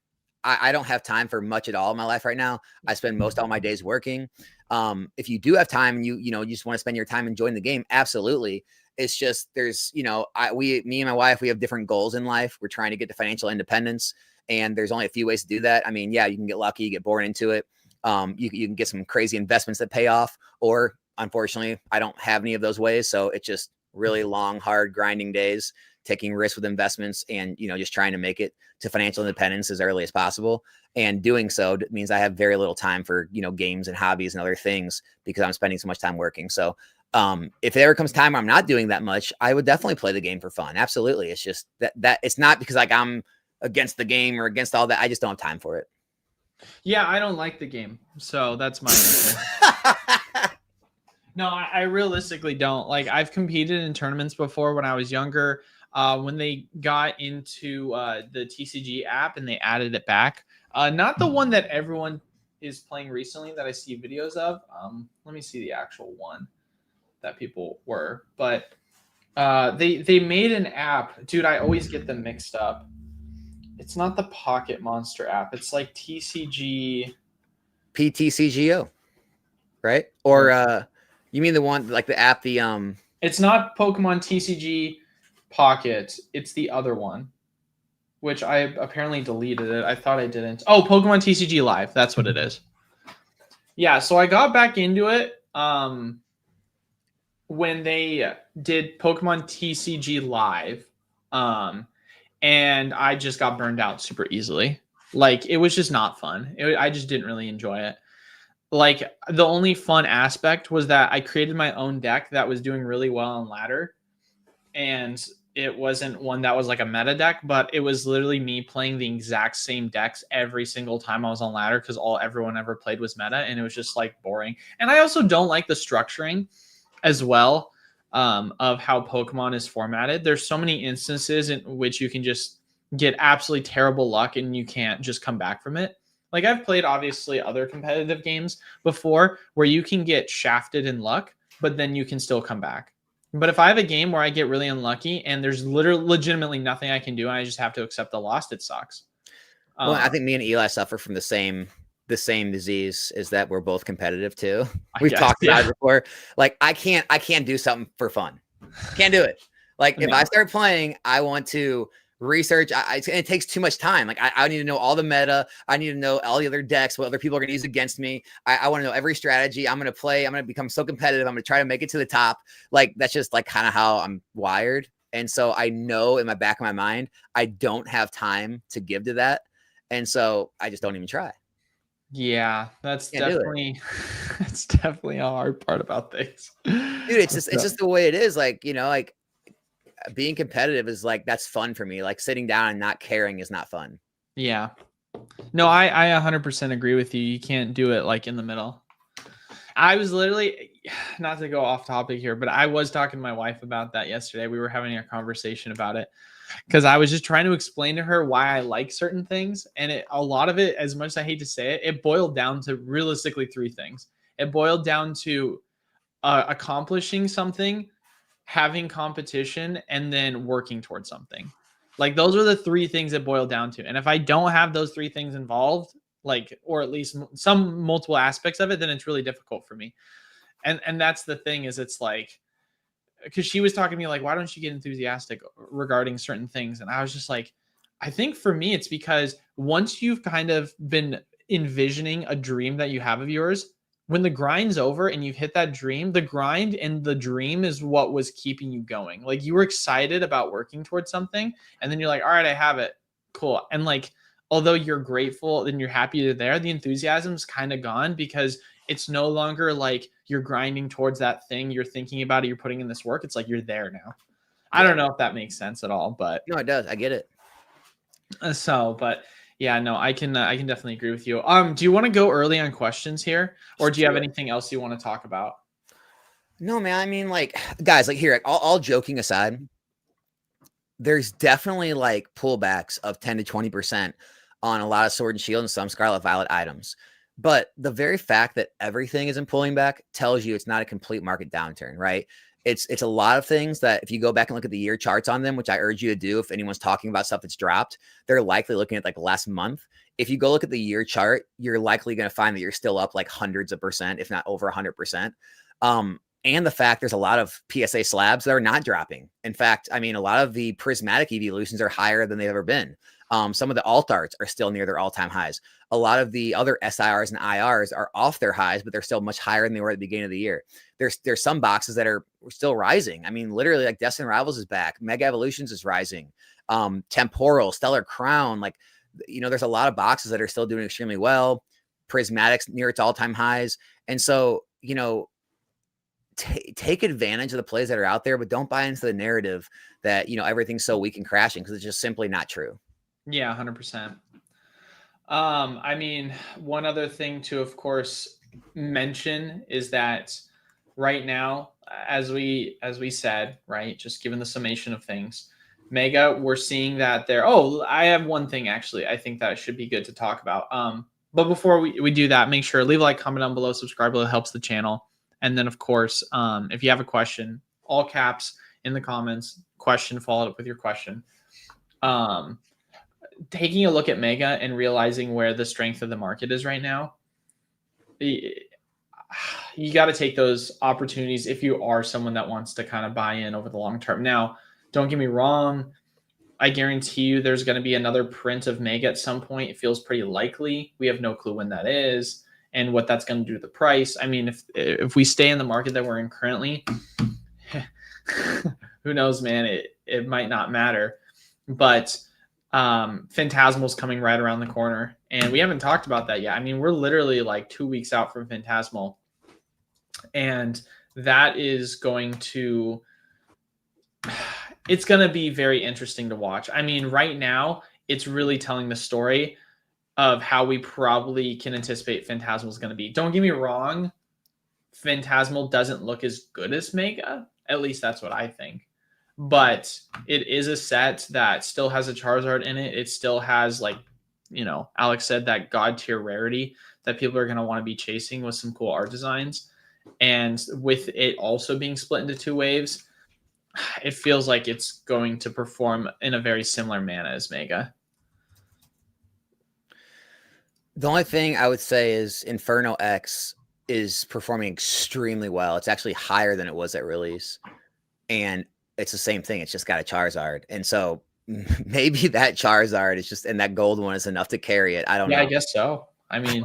Speaker 2: I don't have time for much at all in my life right now. I spend most all my days working. If you do have time and you just want to spend your time enjoying the game, absolutely. It's just, there's, me and my wife, we have different goals in life. We're trying to get to financial independence, and there's only a few ways to do that. I mean, yeah, you can get lucky, you get born into it. You can get some crazy investments that pay off, or unfortunately, I don't have any of those ways. So it's just really long, hard, grinding days, taking risks with investments, and, just trying to make it to financial independence as early as possible. And doing so means I have very little time for, games and hobbies and other things, because I'm spending so much time working. So if there ever comes time where I'm not doing that much, I would definitely play the game for fun. Absolutely. It's just that it's not because like I'm against the game or against all that. I just don't have time for it.
Speaker 1: Yeah, I don't like the game. So that's my answer. No, I realistically don't. Like, I've competed in tournaments before when I was younger. When they got into the TCG app and they added it back. Not the one that everyone is playing recently that I see videos of. Let me see the actual one that people were. But they made an app. Dude, I always get them mixed up. It's not the Pocket Monster app. It's like TCG.
Speaker 2: PTCGO, right? Or you mean the one, like the app,
Speaker 1: It's not Pokemon TCG Pocket. It's the other one, which I apparently deleted it. I thought I didn't. Oh, Pokemon TCG Live. That's what it is. Yeah, so I got back into it when they did Pokemon TCG Live. And I just got burned out super easily. Like, it was just not fun. I just didn't really enjoy it. Like, the only fun aspect was that I created my own deck that was doing really well on ladder. And it wasn't one that was like a meta deck, but it was literally me playing the exact same decks every single time I was on ladder, because everyone ever played was meta, and it was just like boring. And I also don't like the structuring as well of how Pokemon is formatted. There's so many instances in which you can just get absolutely terrible luck and you can't just come back from it. Like, I've played obviously other competitive games before where you can get shafted in luck, but then you can still come back. But if I have a game where I get really unlucky and there's literally legitimately nothing I can do and I just have to accept the loss, it sucks.
Speaker 2: Well, I think me and Eli suffer from the same disease, is that we're both competitive too.
Speaker 1: I
Speaker 2: We've
Speaker 1: guess,
Speaker 2: talked about
Speaker 1: yeah.
Speaker 2: it before. Like I can't do something for fun. Can't do it. Like if I
Speaker 1: No.
Speaker 2: start playing, I want to research. It takes too much time. Like I need to know all the meta. I need to know all the other decks, what other people are going to use against me. I want to know every strategy. I'm going to play. I'm going to become so competitive. I'm going to try to make it to the top. Like that's just like kind of how I'm wired. And so I know in my back of my mind, I don't have time to give to that. And so I just don't even try.
Speaker 1: Yeah, that's
Speaker 2: Can't do it.
Speaker 1: definitely that's definitely a hard part about things.
Speaker 2: Dude, it's just the way it is. Like, like being competitive is like that's fun for me. Like sitting down and not caring is not fun.
Speaker 1: Yeah. No, I 100% agree with you. You can't do it like in the middle. I was literally, not to go off topic here, but I was talking to my wife about that yesterday. We were having a conversation about it because I was just trying to explain to her why I like certain things. And a lot of it, as much as I hate to say it, it boiled down to realistically three things. It boiled down to accomplishing something, having competition, and then working towards something. Like those are the three things that boil down to. And if I don't have those three things involved, like, or at least some multiple aspects of it, then it's really difficult for me. And that's the thing, is it's like, because she was talking to me like, why don't you get enthusiastic regarding certain things? And I was just like, I think for me, it's because once you've kind of been envisioning a dream that you have of yours, when the grind's over and you've hit that dream, the grind and the dream is what was keeping you going. Like you were excited about working towards something, and then you're like, all right, I have it. Cool. And like, although you're grateful and you're happy you're there, the enthusiasm's kind of gone because it's no longer like you're grinding towards that thing. You're thinking about it. You're putting in this work. It's like you're there now. I don't know if that makes sense at all, but
Speaker 2: No, it does. I get it.
Speaker 1: but yeah, no, I can definitely agree with you. Do you want to go early on questions here, or do you have anything else you want to talk about?
Speaker 2: No, man. I mean, like, guys, like here, all joking aside, there's definitely like pullbacks of 10 to 20% on a lot of Sword and Shield and some Scarlet Violet items. But the very fact that everything isn't pulling back tells you it's not a complete market downturn, right? It's a lot of things that if you go back and look at the year charts on them, which I urge you to do if anyone's talking about stuff that's dropped, they're likely looking at like last month. If you go look at the year chart, you're likely going to find that you're still up like hundreds of percent, if not over 100%. And the fact there's a lot of PSA slabs that are not dropping. In fact, I mean, a lot of the prismatic evolutions are higher than they've ever been. Some of the alt arts are still near their all-time highs. A lot of the other SIRs and IRs are off their highs, but they're still much higher than they were at the beginning of the year. There's some boxes that are still rising. I mean, literally, like Destiny Rivals is back. Mega Evolutions is rising. Temporal, Stellar Crown, like, there's a lot of boxes that are still doing extremely well. Prismatics near its all-time highs. And so, take advantage of the plays that are out there, but don't buy into the narrative that, everything's so weak and crashing, because it's just simply not true.
Speaker 1: Yeah, 100%. I mean, one other thing to, of course, mention is that right now, as we said, right, just given the summation of things, Mega, we're seeing that there. Oh, I have one thing actually. I think that should be good to talk about. But before we do that, make sure leave a like, comment down below, subscribe below, helps the channel. And then, of course, if you have a question, all caps in the comments, question, follow up with your question. Taking a look at Mega and realizing where the strength of the market is right now, you got to take those opportunities if you are someone that wants to kind of buy in over the long term. Now, don't get me wrong. I guarantee you there's going to be another print of Mega at some point. It feels pretty likely. We have no clue when that is and what that's going to do to the price. I mean, if we stay in the market that we're in currently, who knows, man, it might not matter. But Phantasmal's coming right around the corner, and we haven't talked about that yet. I mean, we're literally like 2 weeks out from Phantasmal, and that is going to it's going to be very interesting to watch. I mean, right now it's really telling the story of how we probably can anticipate Phantasmal is going to be. Don't get me wrong, Phantasmal doesn't look as good as Mega. At least that's what I think. But it is a set that still has a Charizard in it. It still has, like, Alex said, that god tier rarity that people are going to want to be chasing with some cool art designs. And with it also being split into 2 waves, it feels like it's going to perform in a very similar manner as Mega.
Speaker 2: The only thing I would say is Inferno X is performing extremely well. It's actually higher than it was at release. And it's the same thing. It's just got a Charizard. And so maybe that Charizard is just, and that gold one is enough to carry it. I don't know.
Speaker 1: I guess so. I mean,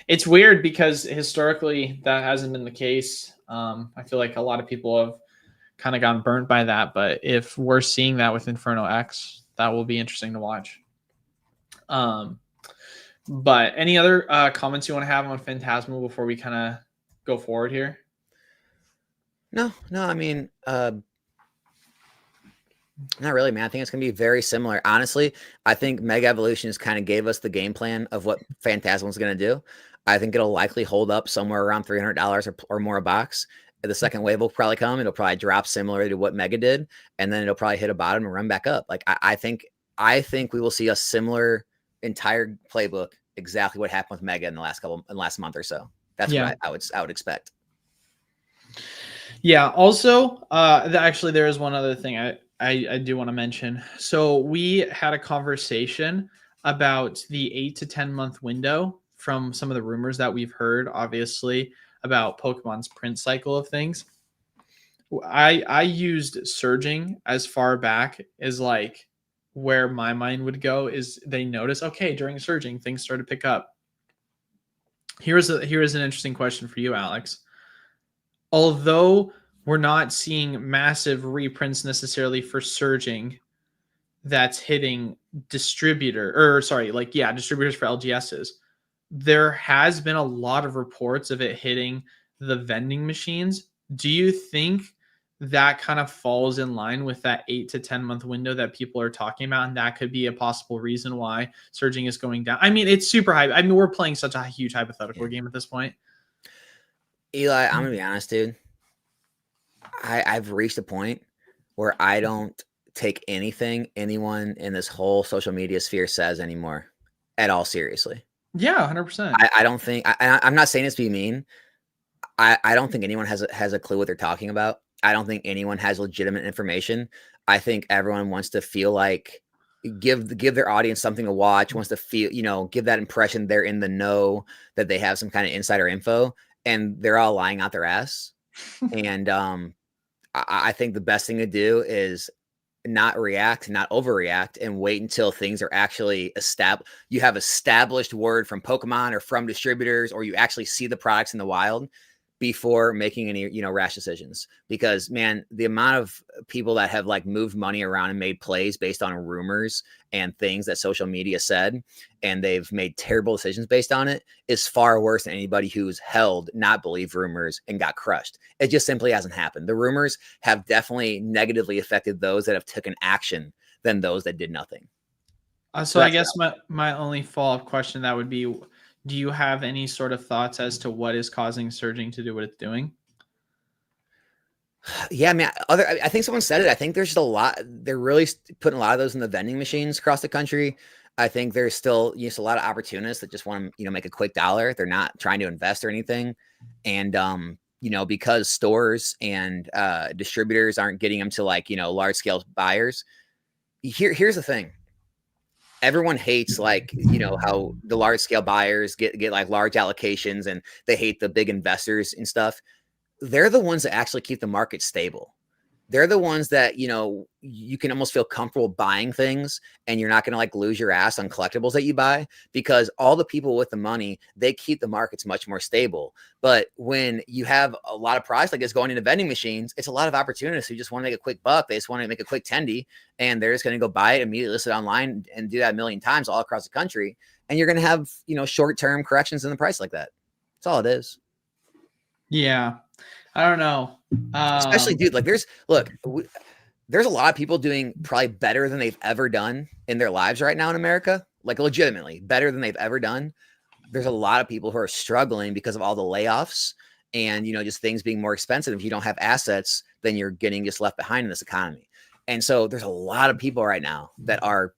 Speaker 1: it's weird because historically that hasn't been the case. I feel like a lot of people have kind of gotten burnt by that. But if we're seeing that with Inferno X, that will be interesting to watch. But any other comments you want to have on Phantasmal before we kind of go forward here?
Speaker 2: No, I mean, not really, man. I think it's going to be very similar. Honestly, I think Mega Evolutions kind of gave us the game plan of what Phantasmal is going to do. I think it'll likely hold up somewhere around $300 or more a box. The second wave will probably come. It'll probably drop similar to what Mega did, and then it'll probably hit a bottom and run back up. Like I think we will see a similar entire playbook, exactly what happened with Mega in the last month or so. That's what I would expect.
Speaker 1: Yeah. Also, actually, there is one other thing I do want to mention. So we had a conversation about the 8 to 10 month window from some of the rumors that we've heard, obviously, about Pokemon's print cycle of things. I used surging as far back as like where my mind would go is they notice, okay, during surging, things start to pick up. Here is an interesting question for you, Alex. Although we're not seeing massive reprints necessarily for surging that's hitting distributors for LGSs, there has been a lot of reports of it hitting the vending machines. Do you think that kind of falls in line with that 8 to 10 month window that people are talking about, and that could be a possible reason why surging is going down? I mean, it's super high. I mean, we're playing such a huge hypothetical game at this point.
Speaker 2: Eli, I'm gonna be honest, dude. I've reached a point where I don't take anything anyone in this whole social media sphere says anymore at all seriously.
Speaker 1: Yeah, 100%.
Speaker 2: I don't think I'm not saying this to be mean. I don't think anyone has a clue what they're talking about. I don't think anyone has legitimate information. I think everyone wants to feel like give their audience something to watch, wants to feel, give that impression they're in the know, that they have some kind of insider info, and they're all lying out their ass. And I think the best thing to do is not react, not overreact, and wait until things are actually established. You have established word from Pokemon or from distributors, or you actually see the products in the wild before making any, rash decisions. Because man, the amount of people that have like moved money around and made plays based on rumors and things that social media said, and they've made terrible decisions based on it, is far worse than anybody who's held, not believed rumors and got crushed. It just simply hasn't happened. The rumors have definitely negatively affected those that have taken action than those that did nothing.
Speaker 1: So I guess my only follow-up question that would be, do you have any sort of thoughts as to what is causing surging to do what it's doing?
Speaker 2: Yeah, I mean, I think someone said it. I think there's just a lot. They're really putting a lot of those in the vending machines across the country. I think there's still just a lot of opportunists that just want to, make a quick dollar. They're not trying to invest or anything. And, because stores and distributors aren't getting them to large scale buyers. Here's the thing. Everyone hates how the large scale buyers get like large allocations, and they hate the big investors and stuff. They're the ones that actually keep the market stable. They're the ones that, you can almost feel comfortable buying things, and you're not going to lose your ass on collectibles that you buy, because all the people with the money, they keep the markets much more stable. But when you have a lot of products like this going into vending machines, it's a lot of opportunists who just want to make a quick buck. They just want to make a quick tendy, and they're just going to go buy it, immediately list it online, and do that a million times all across the country. And you're going to have, short-term corrections in the price like that. That's all it is.
Speaker 1: Yeah. I don't know.
Speaker 2: Especially, dude, there's a lot of people doing probably better than they've ever done in their lives right now in America, legitimately better than they've ever done. There's a lot of people who are struggling because of all the layoffs and, just things being more expensive. If you don't have assets, then you're getting just left behind in this economy. And so there's a lot of people right now that are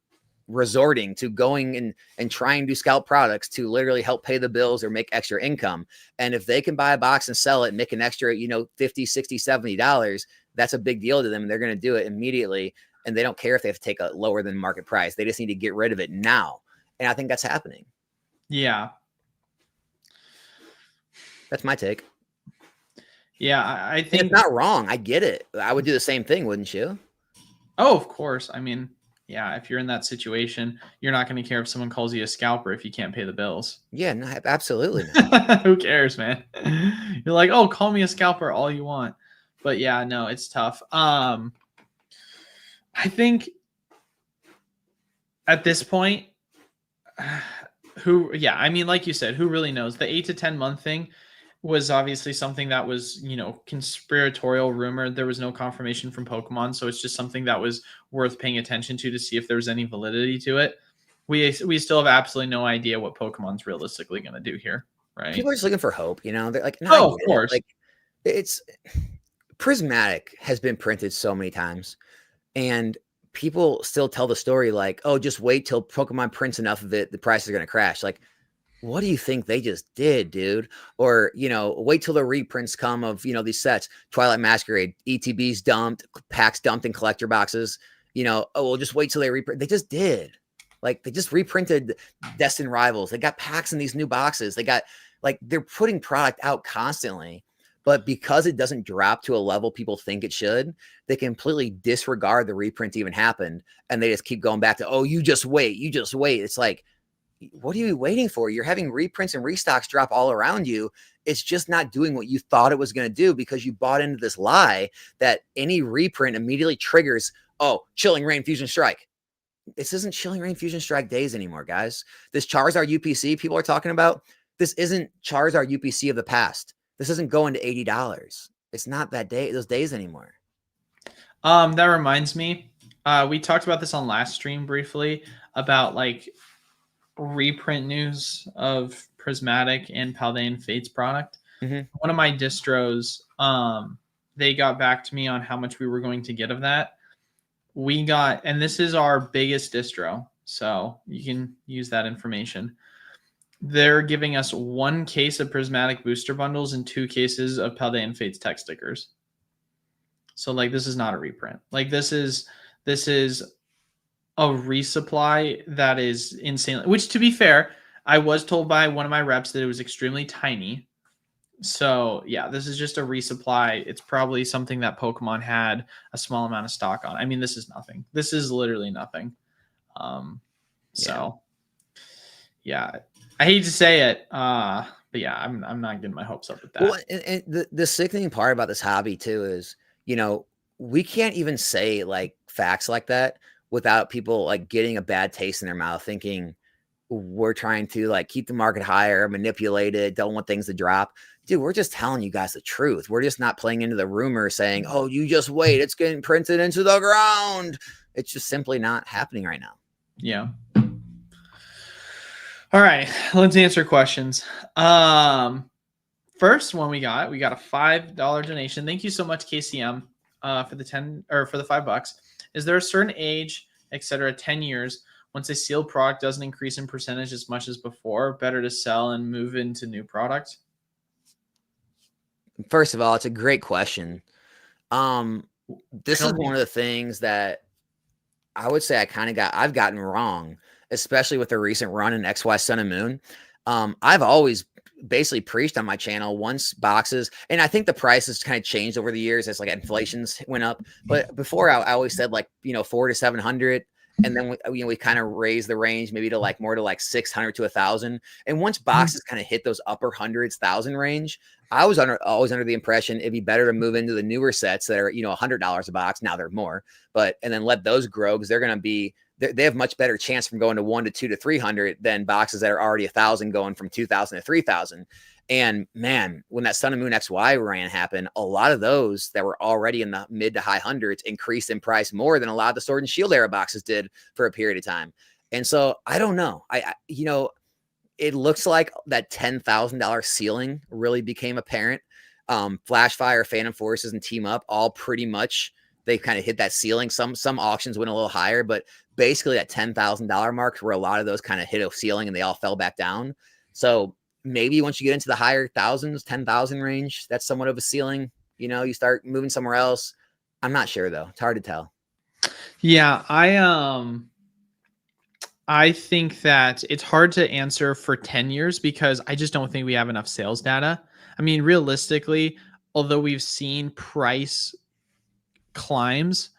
Speaker 2: resorting to going and trying to scalp products to literally help pay the bills or make extra income. And if they can buy a box and sell it and make an extra, you know, $50, $60, $70, that's a big deal to them. And they're going to do it immediately. And they don't care if they have to take a lower than market price. They just need to get rid of it now. And I think that's happening.
Speaker 1: Yeah.
Speaker 2: That's my take.
Speaker 1: Yeah, I think
Speaker 2: it's not wrong. I get it. I would do the same thing, wouldn't you?
Speaker 1: Oh, of course. I mean, yeah, if you're in that situation, you're not going to care if someone calls you a scalper if you can't pay the bills.
Speaker 2: Yeah, no, absolutely
Speaker 1: not. Who cares, man? You're like, oh, call me a scalper all you want. But yeah, no, it's tough. I think at this point, I mean, like you said, who really knows? The 8 to 10 month thing was obviously something that was, you know, conspiratorial rumor. There was no confirmation from Pokemon, so it's just something that was worth paying attention to see if there was any validity to it. We still have absolutely no idea what Pokemon's realistically going to do here, right?
Speaker 2: People are just looking for hope, you know. They're like,
Speaker 1: no, of course.
Speaker 2: Like, it's Prismatic has been printed so many times, and people still tell the story like, oh, just wait till Pokemon prints enough of it, the price is going to crash. Like, what do you think they just did, dude? Or, you know, wait till the reprints come of, you know, these sets, Twilight Masquerade, ETBs dumped, packs dumped in collector boxes, you know, oh, well, just wait till they reprint. They just did. Like, they just reprinted Destined Rivals. They got packs in these new boxes. They got, like, they're putting product out constantly, but because it doesn't drop to a level people think it should, they completely disregard the reprint even happened. And they just keep going back to, oh, you just wait. It's like, what are you waiting for? You're having reprints and restocks drop all around you. It's just not doing what you thought it was going to do because you bought into this lie that any reprint immediately triggers, oh, Chilling Reign Fusion Strike. This isn't Chilling Reign Fusion Strike days anymore, guys. This Charizard UPC people are talking about, this isn't Charizard UPC of the past. This isn't going to $80. It's not that day, those days anymore.
Speaker 1: That reminds me, we talked about this on last stream briefly about like reprint news of Prismatic and Paldean Fates product. One of my distros, they got back to me on how much we were going to get of that. We got, and this is our biggest distro, so you can use that information. They're giving us 1 case of Prismatic booster bundles and 2 cases of Paldean Fates tech stickers. So like, this is not a reprint. Like, this is a resupply that is insane, which, to be fair, I was told by one of my reps that it was extremely tiny. So yeah, this is just a resupply. It's probably something that Pokemon had a small amount of stock on. I mean, this is nothing. This is literally nothing. So yeah, I hate to say it, but yeah, I'm not getting my hopes up with that.
Speaker 2: Well, and the sickening part about this hobby too is, you know, we can't even say like facts like that without people like getting a bad taste in their mouth, thinking we're trying to like keep the market higher, manipulate it, don't want things to drop. Dude, we're just telling you guys the truth. We're just not playing into the rumor saying, oh, you just wait, it's getting printed into the ground. It's just simply not happening right now.
Speaker 1: Yeah. All right, let's answer questions. First one we got a $5 donation. Thank you so much, KCM, for the $5. Is there a certain age, etc., 10 years, once a sealed product doesn't increase in percentage as much as before, better to sell and move into new product?
Speaker 2: First of all, it's a great question. This is one of the things that I would say I've gotten wrong, especially with the recent run in XY Sun and Moon. I've always basically preached on my channel once boxes, and I think the prices kind of changed over the years as like inflations went up. But before I always said like, you know, 400 to 700. And then we kind of raised the range maybe to like more to like 600 to 1,000. And once boxes kind of hit those upper hundreds, 1,000 range, I was always under the impression it'd be better to move into the newer sets that are, you know, $100 a box. Now they're more, and then let those grow because they're going to be, they have much better chance from going to 1 to 2 to 300 than boxes that are already 1,000 going from 2,000 to 3,000. And man, when that Sun and Moon XY ran happened, a lot of those that were already in the mid to high hundreds increased in price more than a lot of the Sword and Shield era boxes did for a period of time. And so I don't know. You know, it looks like that $10,000 ceiling really became apparent. Flashfire, Phantom Forces, and Team Up all pretty much they kind of hit that ceiling. Some auctions went a little higher, but basically that $10,000 mark where a lot of those kind of hit a ceiling and they all fell back down. So maybe once you get into the higher thousands, 10,000 range, that's somewhat of a ceiling. You know, you start moving somewhere else. I'm not sure though. It's hard to tell.
Speaker 1: Yeah, I think that it's hard to answer for 10 years because I just don't think we have enough sales data. I mean, realistically, although we've seen price climbs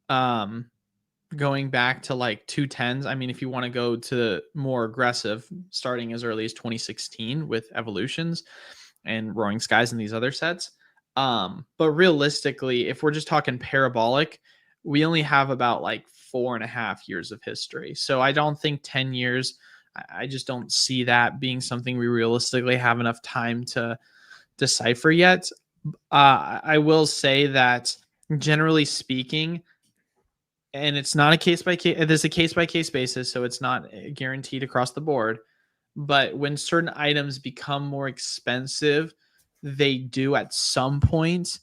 Speaker 1: going back to like 210s, I mean, if you want to go to more aggressive, starting as early as 2016 with Evolutions and Roaring Skies and these other sets. But realistically, if we're just talking parabolic, we only have about like 4.5 years of history. So I don't think 10 years, I just don't see that being something we realistically have enough time to decipher yet. I will say that generally speaking, and it's not a case by case, there's a case by case basis, so it's not guaranteed across the board. But when certain items become more expensive, they do at some point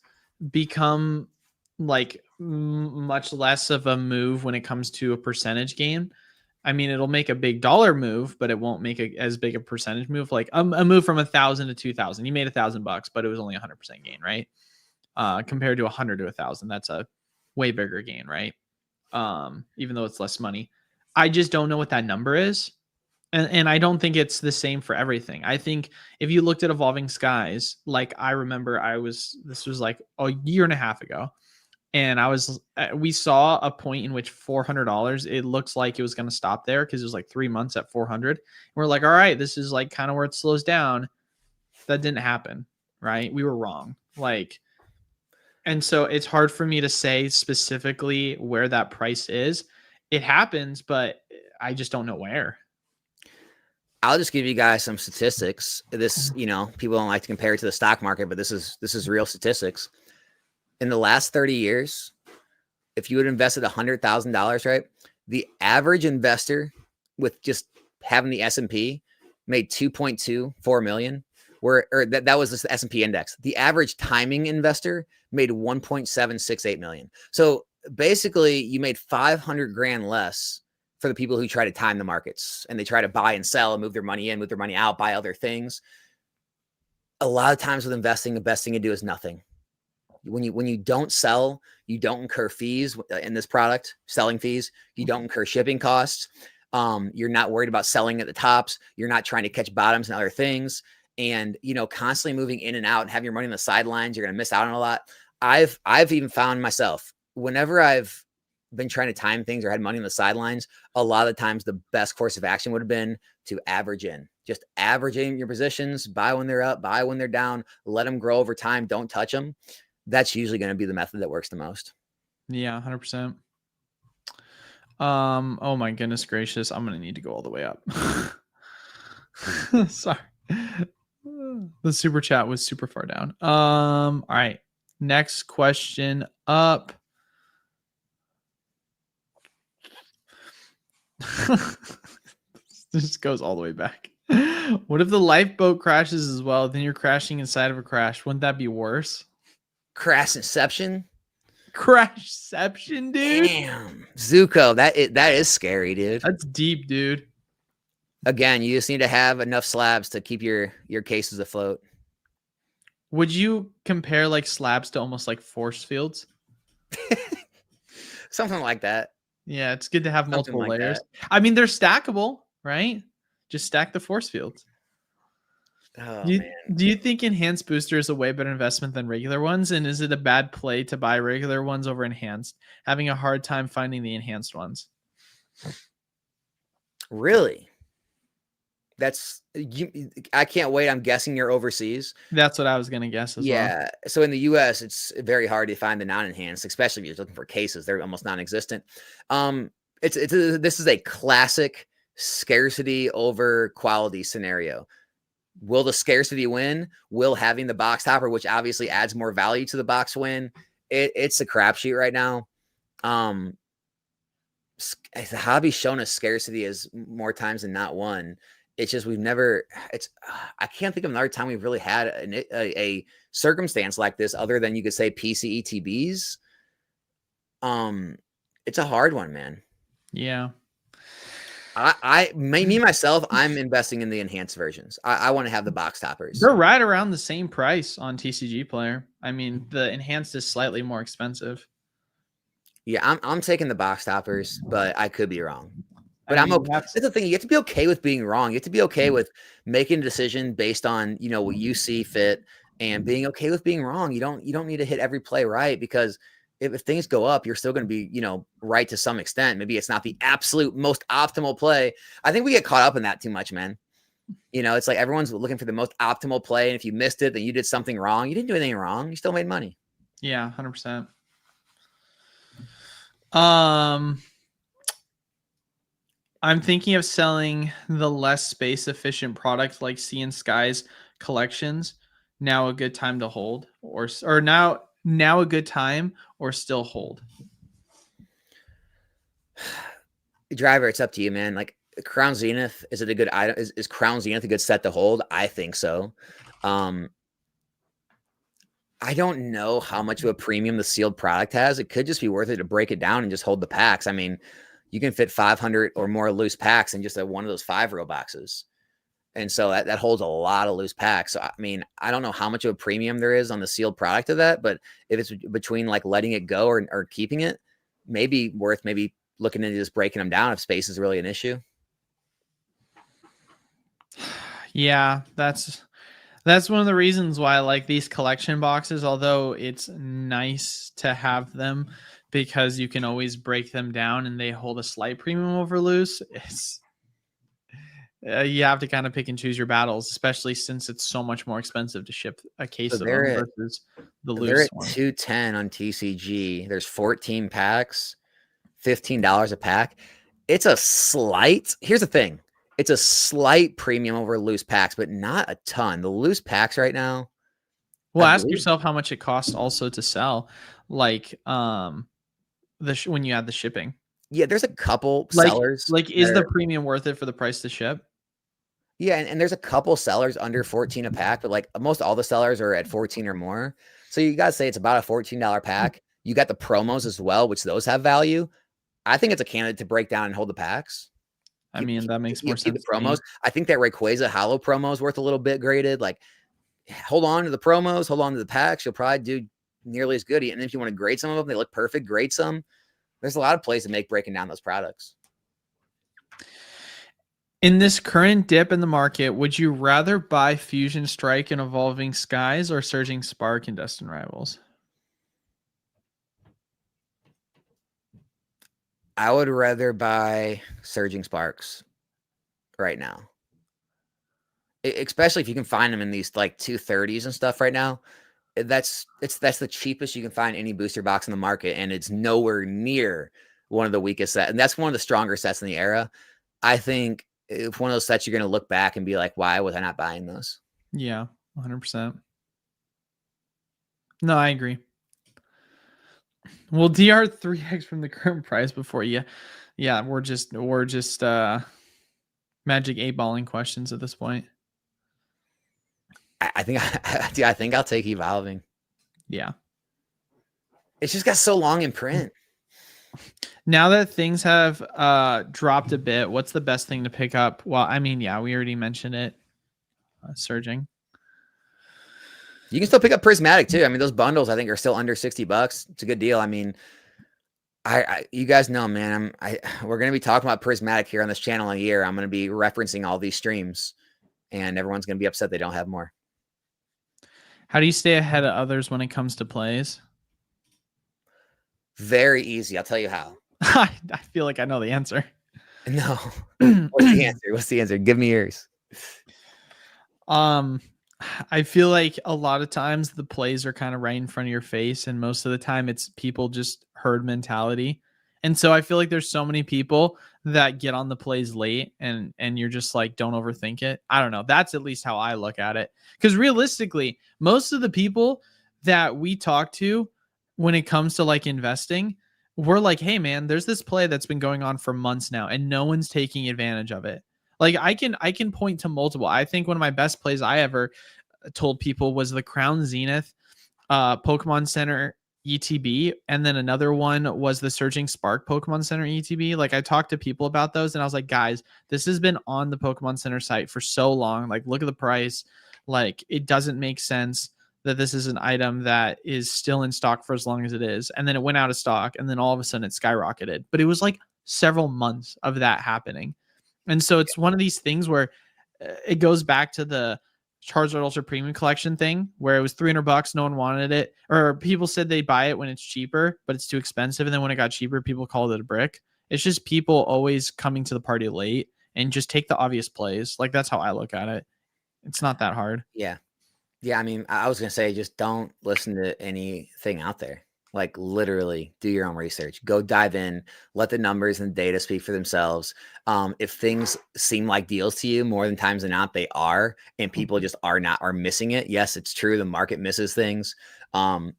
Speaker 1: become like much less of a move when it comes to a percentage gain. I mean, it'll make a big dollar move, but it won't make as big a percentage move. Like a move from 1,000 to 2,000, you made $1,000, but it was only 100% gain, right? Compared to 100 to 1,000, that's a way bigger gain, right? Even though it's less money. I just don't know what that number is. And I don't think it's the same for everything. I think if you looked at Evolving Skies, like I remember this was like a year and a half ago. And we saw a point in which $400, it looks like it was going to stop there because it was like 3 months at 400. And we're like, all right, this is like kind of where it slows down. That didn't happen, right? We were wrong. Like, and so it's hard for me to say specifically where that price is. It happens, but I just don't know where.
Speaker 2: I'll just give you guys some statistics. This, you know, people don't like to compare it to the stock market, but this is real statistics. In the last 30 years, if you had invested $100,000, right, the average investor with just having the S&P made 2.24 million. That was the S&P index. The average timing investor made 1.768 million. So basically, you made 500 grand less for the people who try to time the markets and they try to buy and sell and move their money in, move their money out, buy other things. A lot of times with investing, the best thing to do is nothing. When you don't sell, you don't incur fees in this product, selling fees. You don't incur shipping costs. You're not worried about selling at the tops. You're not trying to catch bottoms and other things. And, you know, constantly moving in and out and having your money on the sidelines, you're going to miss out on a lot. I've even found myself, whenever I've been trying to time things or had money on the sidelines, a lot of the times the best course of action would have been to average in. Just average in your positions, buy when they're up, buy when they're down, let them grow over time. Don't touch them. That's usually going to be the method that works the most.
Speaker 1: Yeah, 100%. Oh my goodness gracious. I'm going to need to go all the way up. Sorry. The super chat was super far down. All right. Next question up. This goes all the way back. What if the lifeboat crashes as well? Then you're crashing inside of a crash. Wouldn't that be worse?
Speaker 2: Crashception?
Speaker 1: Crashception, dude.
Speaker 2: Damn. Zuko, that is scary, dude.
Speaker 1: That's deep, dude.
Speaker 2: Again, you just need to have enough slabs to keep your cases afloat.
Speaker 1: Would you compare like slabs to almost like force fields?
Speaker 2: Something like that.
Speaker 1: Yeah, it's good to have multiple layers. I mean, they're stackable, right? Just stack the force fields.
Speaker 2: Oh,
Speaker 1: man. Do you think enhanced booster is a way better investment than regular ones? And is it a bad play to buy regular ones over enhanced? Having a hard time finding the enhanced ones.
Speaker 2: Really? I can't wait. I'm guessing you're overseas.
Speaker 1: That's what I was going to guess as well.
Speaker 2: Yeah. So in the US, it's very hard to find the non-enhanced, especially if you're looking for cases. They're almost non-existent. This is a classic scarcity over quality scenario. Will the scarcity win? Will having the box topper, which obviously adds more value to the box, win? It's a crapshoot right now. The hobby's shown us scarcity as more times than not one. It's just I can't think of another time we've really had a circumstance like this other than you could say PCETBs. It's a hard one, man.
Speaker 1: Yeah.
Speaker 2: Me myself, I'm investing in the enhanced versions. I want to have the box toppers.
Speaker 1: They're right around the same price on TCG Player. I mean, the enhanced is slightly more expensive.
Speaker 2: Yeah, I'm taking the box toppers, but I could be wrong. But
Speaker 1: I
Speaker 2: I'm
Speaker 1: mean,
Speaker 2: okay. That's the thing. You have to be okay with being wrong. You have to be okay with making a decision based on, you know, what you see fit and being okay with being wrong. You don't need to hit every play right, because if things go up, you're still going to be, you know, right to some extent. Maybe it's not the absolute most optimal play. I think we get caught up in that too much, man. You know, it's like everyone's looking for the most optimal play. And if you missed it, then you did something wrong. You didn't do anything wrong. You still made money.
Speaker 1: Yeah, 100%. I'm thinking of selling the less space efficient product like Sea and Skies collections. Now a good time to hold, or now a good time, or still hold?
Speaker 2: Driver, it's up to you, man. Like Crown Zenith, is it a good item? Is Crown Zenith a good set to hold? I think so. I don't know how much of a premium the sealed product has. It could just be worth it to break it down and just hold the packs. I mean, you can fit 500 or more loose packs in just one of those 5-row boxes. And so that holds a lot of loose packs. So, I mean, I don't know how much of a premium there is on the sealed product of that, but if it's between like letting it go or keeping it, maybe worth looking into just breaking them down if space is really an issue.
Speaker 1: Yeah, that's one of the reasons why I like these collection boxes, although it's nice to have them because you can always break them down and they hold a slight premium over loose. It's you have to kind of pick and choose your battles, especially since it's so much more expensive to ship a case of them versus the loose
Speaker 2: they're at
Speaker 1: one.
Speaker 2: $210 on TCG. There's 14 packs, $15 a pack. It's a slight. Here's the thing. It's a slight premium over loose packs, but not a ton. The loose packs right now.
Speaker 1: Well, ask yourself how much it costs also to sell, like when you add the shipping.
Speaker 2: Yeah, there's a couple sellers.
Speaker 1: Like, is the premium worth it for the price to ship?
Speaker 2: Yeah, and there's a couple sellers under 14 a pack, but like most all the sellers are at 14 or more. So you guys say it's about a $14 pack. You got the promos as well, which those have value. I think it's a candidate to break down and hold the packs.
Speaker 1: I mean, that makes more sense.
Speaker 2: The promos. I think that Rayquaza Hollow promo is worth a little bit graded. Like, hold on to the promos, hold on to the packs. You'll probably do nearly as good. And if you want to grade some of them, they look perfect. Grade some. There's a lot of plays to make breaking down those products.
Speaker 1: In this current dip in the market, would you rather buy Fusion Strike and Evolving Skies or Surging Spark and Destined Rivals?
Speaker 2: I would rather buy Surging Sparks right now. Especially if you can find them in these like 230s and stuff right now. That's the cheapest you can find any booster box in the market, and it's nowhere near one of the weakest sets. And that's one of the stronger sets in the era. I think it's one of those sets you're going to look back and be like, why was I not buying those?
Speaker 1: Yeah, 100%. No, I agree. Well, DR 3x from the current price before you. Yeah, we're just magic 8-balling questions at this point.
Speaker 2: I think I'll take Evolving.
Speaker 1: Yeah.
Speaker 2: It's just got so long in print.
Speaker 1: Now that things have dropped a bit, what's the best thing to pick up? Well, I mean, yeah, we already mentioned it. Surging.
Speaker 2: You can still pick up Prismatic too. I mean, those bundles I think are still under $60. It's a good deal. I mean, you guys know, man, we're going to be talking about Prismatic here on this channel in a year. I'm going to be referencing all these streams, and everyone's going to be upset they don't have more.
Speaker 1: How do you stay ahead of others when it comes to plays?
Speaker 2: Very easy. I'll tell you how.
Speaker 1: I feel like I know the answer.
Speaker 2: No. What's the answer? What's the answer? Give me yours.
Speaker 1: I feel like a lot of times the plays are kind of right in front of your face, and most of the time it's people just herd mentality. And so I feel like there's so many people that get on the plays late and you're just like, don't overthink it. I don't know. That's at least how I look at it. Because realistically, most of the people that we talk to when it comes to like investing, we're like, hey man, there's this play that's been going on for months now and no one's taking advantage of it. Like I can point to multiple. I think one of my best plays I ever told people was the Crown Zenith Pokemon Center ETB, and then another one was the Surging Spark Pokemon Center ETB. Like I talked to people about those and I was like, guys, this has been on the Pokemon Center site for so long. Like, look at the price. Like, it doesn't make sense that this is an item that is still in stock for as long as it is. And then it went out of stock, and then all of a sudden it skyrocketed. But it was like several months of that happening. And so it's one of these things where it goes back to the Charizard Ultra Premium Collection thing where it was $300, no one wanted it, or people said they buy it when it's cheaper, but it's too expensive. And then when it got cheaper, people called it a brick. It's just people always coming to the party late and just take the obvious plays. Like, that's how I look at it. It's not that hard.
Speaker 2: Yeah. Yeah. I mean, I was going to say, just don't listen to anything out there. Like, literally do your own research, go dive in, let the numbers and data speak for themselves. If things seem like deals to you, more than times than not, they are, and people just are missing it. Yes, it's true. The market misses things. When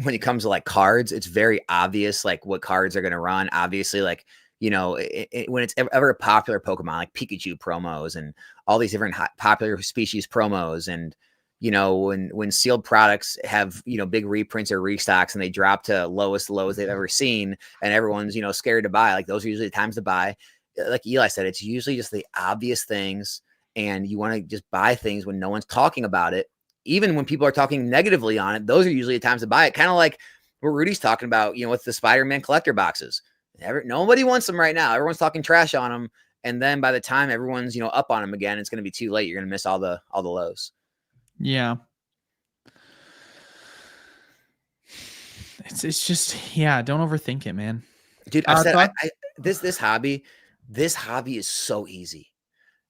Speaker 2: it comes to like cards, it's very obvious, like what cards are going to run. Obviously, like, you know, when it's ever a popular Pokemon, like Pikachu promos and all these different popular species promos, and you know, when sealed products have, you know, big reprints or restocks and they drop to lowest lows they've ever seen, and everyone's, you know, scared to buy, like those are usually the times to buy. Like Eli said, it's usually just the obvious things, and you want to just buy things when no one's talking about it. Even when people are talking negatively on it, those are usually the times to buy it. Kind of like what Rudy's talking about, you know, with the Spider-Man collector boxes. Nobody wants them right now. Everyone's talking trash on them. And then by the time everyone's, you know, up on them again, it's going to be too late. You're going to miss all the lows.
Speaker 1: Yeah. It's just, yeah, don't overthink it, man.
Speaker 2: Dude, I said this hobby is so easy.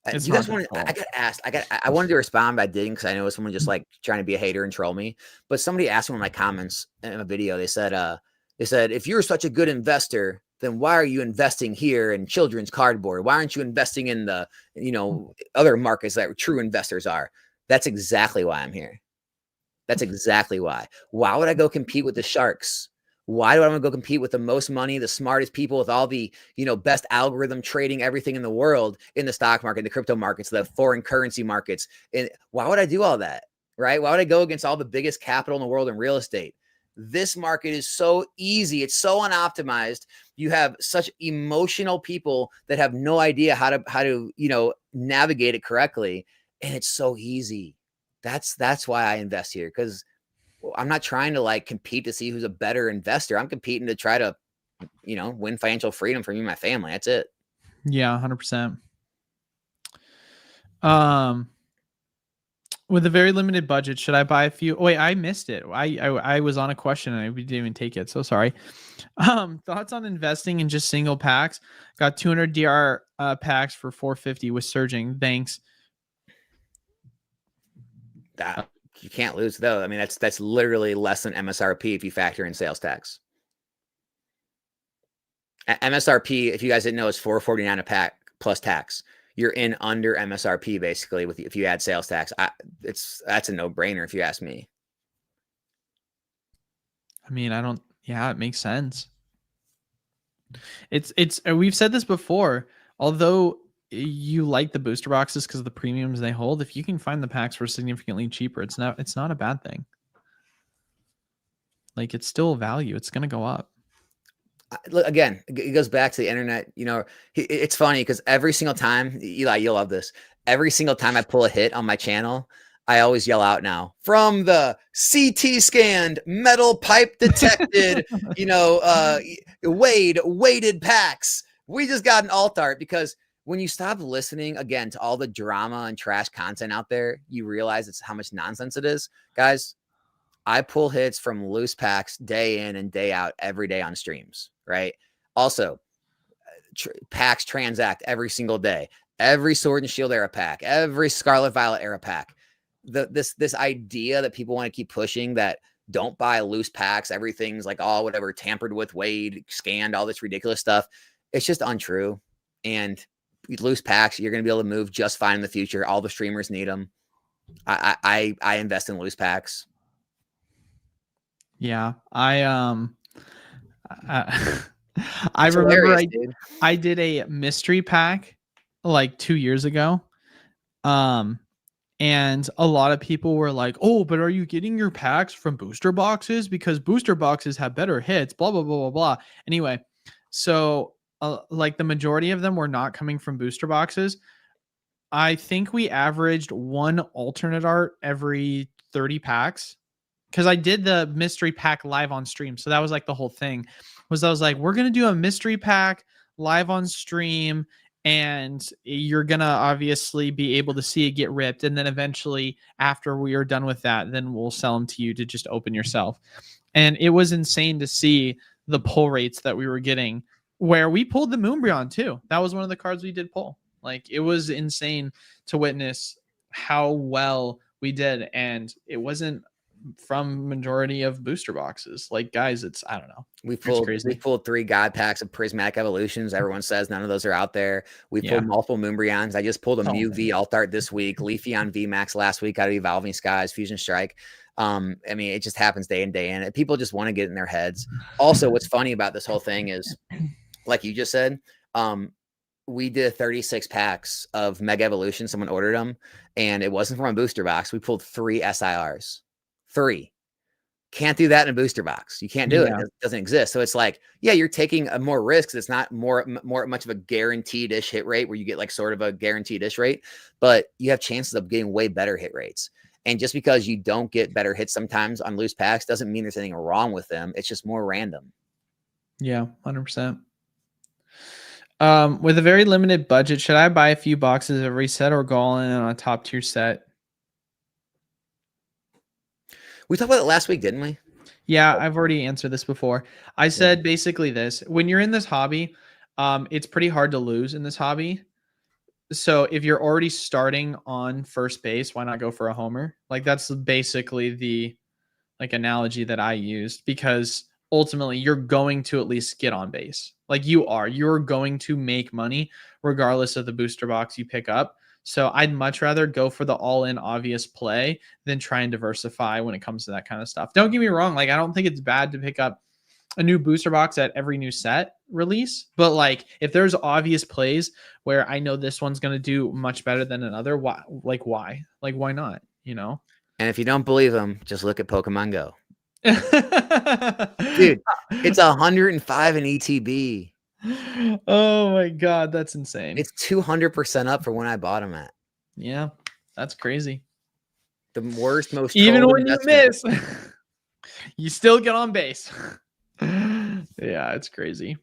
Speaker 2: Do you guys want to, I got asked, I wanted to respond, but I didn't, because I know someone just like trying to be a hater and troll me. But somebody asked me in my comments in a video, they said, if you're such a good investor, then why are you investing here in children's cardboard? Why aren't you investing in the, you know, other markets that true investors are? That's exactly why I'm here. That's exactly why. Why would I go compete with the sharks? Why do I want to go compete with the most money, the smartest people with all the, you know, best algorithm trading everything in the world, in the stock market, the crypto markets, the foreign currency markets? And why would I do all that? Right? Why would I go against all the biggest capital in the world in real estate? This market is so easy. It's so unoptimized. You have such emotional people that have no idea how to, you know, navigate it correctly. And it's so easy. That's why I invest here, because I'm not trying to like compete to see who's a better investor. I'm competing to try to, you know, win financial freedom for me and my family. That's it.
Speaker 1: Yeah, 100%. With a very limited budget, should I buy a few? Oh, wait, I missed it. I was on a question and I didn't even take it. So sorry. Thoughts on investing in just single packs? Got 200 DR packs for 450 with surging. Thanks.
Speaker 2: That you can't lose though. I mean, that's literally less than MSRP if you factor in sales tax. MSRP, if you guys didn't know, is $4.49 a pack plus tax. You're in under MSRP basically if you add sales tax. That's a no-brainer if you ask me.
Speaker 1: I mean, yeah, it makes sense. It's we've said this before, although you like the booster boxes because of the premiums they hold, if you can find the packs for significantly cheaper, it's not a bad thing. Like, it's still a value. It's going to go up.
Speaker 2: Look, again, it goes back to the internet. You know, it's funny because every single time, Eli, you'll love this. Every single time I pull a hit on my channel, I always yell out now, from the CT scanned, metal pipe detected, you know, weighted packs. We just got an alt art, because when you stop listening again to all the drama and trash content out there, you realize it's how much nonsense it is. Guys, I pull hits from loose packs day in and day out every day on streams, right? Also, packs transact every single day. Every Sword and Shield era pack, every Scarlet Violet era pack. This idea that people want to keep pushing, that don't buy loose packs, everything's like all whatever, tampered with, weighed, scanned, all this ridiculous stuff. It's just untrue. And loose packs, you're going to be able to move just fine in the future. All the streamers need them. I invest in loose packs.
Speaker 1: Yeah, I remember I did a mystery pack like 2 years ago. And a lot of people were like, oh, but are you getting your packs from booster boxes? Because booster boxes have better hits, blah, blah, blah, blah, blah. Anyway, so like the majority of them were not coming from booster boxes. I think we averaged one alternate art every 30 packs because I did the mystery pack live on stream. So that was like the whole thing was I was like, we're going to do a mystery pack live on stream and you're going to obviously be able to see it get ripped. And then eventually after we are done with that, then we'll sell them to you to just open yourself. And it was insane to see the pull rates that we were getting where we pulled the Moonbryon too. That was one of the cards we did pull. Like it was insane to witness how well we did. And it wasn't from majority of booster boxes. Like guys, it's, I don't know.
Speaker 2: We pulled 3 God packs of Prismatic Evolutions. Everyone says none of those are out there. We pulled multiple Moonbryons. I just pulled a Mew V Alt Art this week, Leafeon VMAX last week out of Evolving Skies, Fusion Strike. I mean, it just happens day in, day in. People just want to get in their heads. Also, what's funny about this whole thing is, like you just said, we did 36 packs of Mega Evolution. Someone ordered them, and it wasn't from a booster box. We pulled 3 SIRs. 3. Can't do that in a booster box. You can't do it. It doesn't exist. So it's like, yeah, you're taking more risks. It's not more much of a guaranteed-ish hit rate where you get like sort of a guaranteed-ish rate, but you have chances of getting way better hit rates. And just because you don't get better hits sometimes on loose packs doesn't mean there's anything wrong with them. It's just more random.
Speaker 1: Yeah, 100%. With a very limited budget, should I buy a few boxes of reset or go all in on a top tier set?
Speaker 2: We talked about it last week, didn't we?
Speaker 1: Yeah, I've already answered this before. I said basically this: when you're in this hobby, it's pretty hard to lose in this hobby. So if you're already starting on first base, why not go for a homer? Like that's basically the like analogy that I used, because ultimately you're going to at least get on base. Like you're going to make money regardless of the booster box you pick up. So I'd much rather go for the all-in obvious play than try and diversify when it comes to that kind of stuff. Don't get me wrong. Like I don't think it's bad to pick up a new booster box at every new set release, but like if there's obvious plays where I know this one's going to do much better than another, why not, you know?
Speaker 2: And if you don't believe them, just look at Pokemon Go. Dude, it's 105 in ETB.
Speaker 1: Oh my god, that's insane.
Speaker 2: It's 200% up from when I bought them at.
Speaker 1: Yeah, that's crazy.
Speaker 2: The worst, most
Speaker 1: even when you miss, you still get on base. Yeah, it's crazy.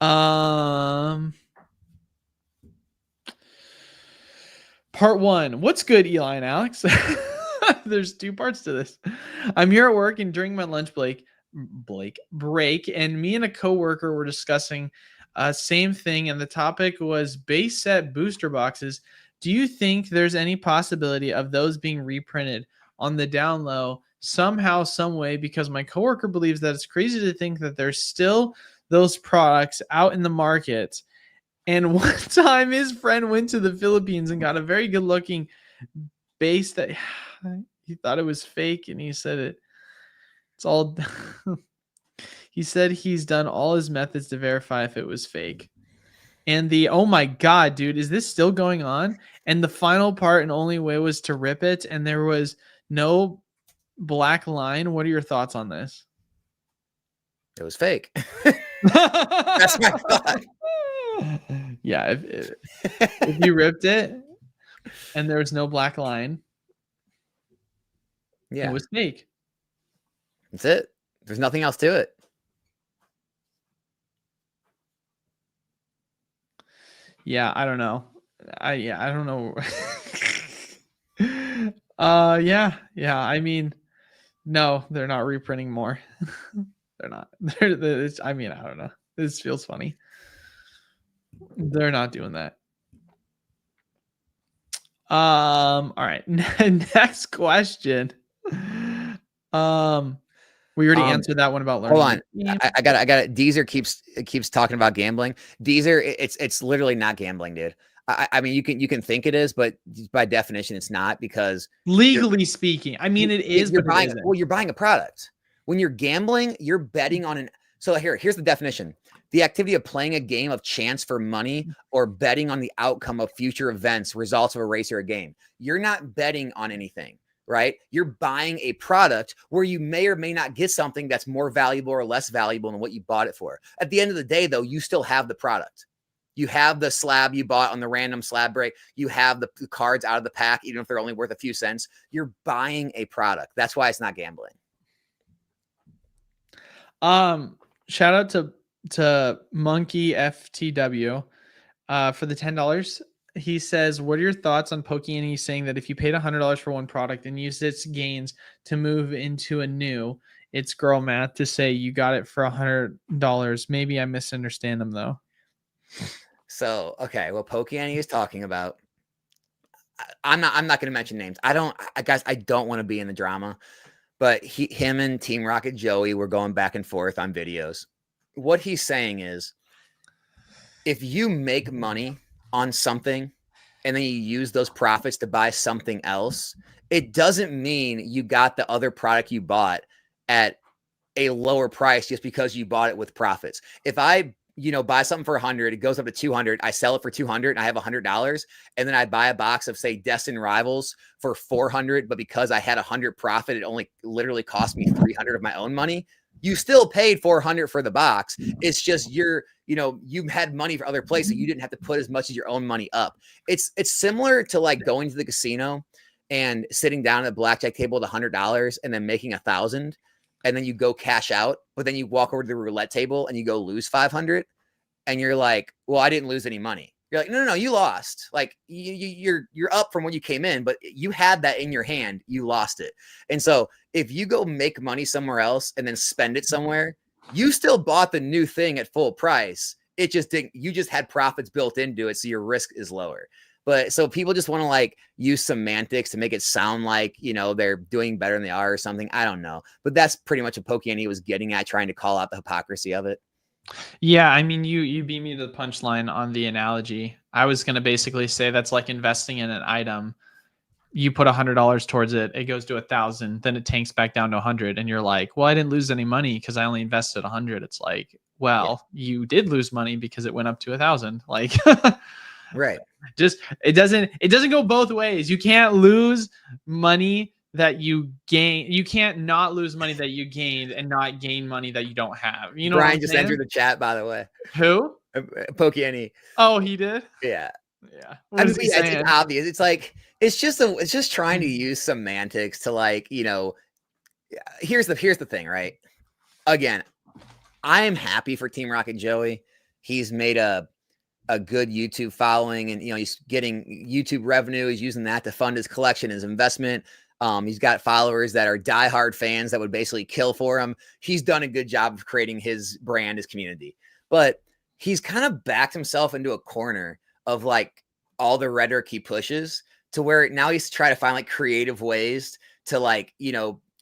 Speaker 1: Part 1. What's good, Eli and Alex? There's 2 parts to this. I'm here at work and during my lunch break, and me and a coworker were discussing same thing, and the topic was base set booster boxes. Do you think there's any possibility of those being reprinted on the down low somehow, some way? Because my coworker believes that it's crazy to think that there's still those products out in the market. And one time his friend went to the Philippines and got a very good looking base that he thought it was fake, and he said it's all he said he's done all his methods to verify if it was fake. And oh my god, dude, is this still going on? And the final part and only way was to rip it, and there was no black line. What are your thoughts on this?
Speaker 2: It was fake. That's my thought.
Speaker 1: Yeah, if you ripped it and there was no black line, it was fake.
Speaker 2: That's it. There's nothing else to it.
Speaker 1: Yeah, I don't know. I don't know. Yeah. I mean, no, they're not reprinting more. They're not. I mean, I don't know. This feels funny. They're not doing that. All right. Next question. We already answered that one about learning.
Speaker 2: Hold on. I got it. Deezer keeps talking about gambling. Deezer, it's literally not gambling, dude. I mean, you can think it is, but by definition, it's not, because
Speaker 1: legally speaking, I mean, it is.
Speaker 2: You're buying a product. When you're gambling, you're betting on So here's the definition. The activity of playing a game of chance for money or betting on the outcome of future events, results of a race or a game. You're not betting on anything, right? You're buying a product where you may or may not get something that's more valuable or less valuable than what you bought it for. At the end of the day, though, you still have the product. You have the slab you bought on the random slab break. You have the cards out of the pack, even if they're only worth a few cents. You're buying a product. That's why it's not gambling.
Speaker 1: Shout out to Monkey FTW for the $10. He says, "What are your thoughts on Pokey saying that if you paid $100 for one product and used its gains to move into a new, it's girl math to say you got it for $100? Maybe I misunderstand him though."
Speaker 2: So, okay, what Pokey is talking about, I'm not going to mention names. Guys, I don't want to be in the drama, but him and Team Rocket Joey were going back and forth on videos. What he's saying is, if you make money on something and then you use those profits to buy something else, it doesn't mean you got the other product you bought at a lower price just because you bought it with profits. If I buy something for 100, it goes up to 200, I sell it for 200 and I have $100, and then I buy a box of, say, Destin Rivals for 400, but because I had 100 profit, it only literally cost me 300 of my own money. You still paid 400 for the box. It's just you had money for other places. You didn't have to put as much as your own money up. It's similar to like going to the casino and sitting down at a blackjack table with $100 and then making 1,000. And then you go cash out, but then you walk over to the roulette table and you go lose 500, and you're like, well, I didn't lose any money. You're like, no, you lost. Like you're up from when you came in, but you had that in your hand, you lost it. And so if you go make money somewhere else and then spend it somewhere, you still bought the new thing at full price. It just didn't, you just had profits built into it. So your risk is lower. But so people just want to like use semantics to make it sound like, they're doing better than they are or something. I don't know. But that's pretty much what Pokey was getting at, trying to call out the hypocrisy of it.
Speaker 1: Yeah, I mean, you beat me to the punchline on the analogy. I was going to basically say that's like investing in an item. You put $100 towards it, it goes to 1,000, then it tanks back down to 100, and you're like, well, I didn't lose any money because I only invested 100. It's like, well, you did lose money because it went up to 1,000. Like,
Speaker 2: right.
Speaker 1: Just it doesn't go both ways. You can't lose money that you gain. You can't not lose money that you gained and not gain money that you don't have. You know,
Speaker 2: Brian just entered the chat, by the way.
Speaker 1: Who?
Speaker 2: Pokey.
Speaker 1: Oh, he did.
Speaker 2: Yeah.
Speaker 1: What is he saying?
Speaker 2: It's obvious. It's like it's just trying to use semantics to like, here's the thing, right? Again, I am happy for Team Rocket Joey. He's made a good YouTube following, and he's getting YouTube revenue. He's using that to fund his collection, his investment. He's got followers that are diehard fans that would basically kill for him. He's done a good job of creating his brand, his community, but he's kind of backed himself into a corner of like all the rhetoric he pushes to where now he's trying to find like creative ways to like,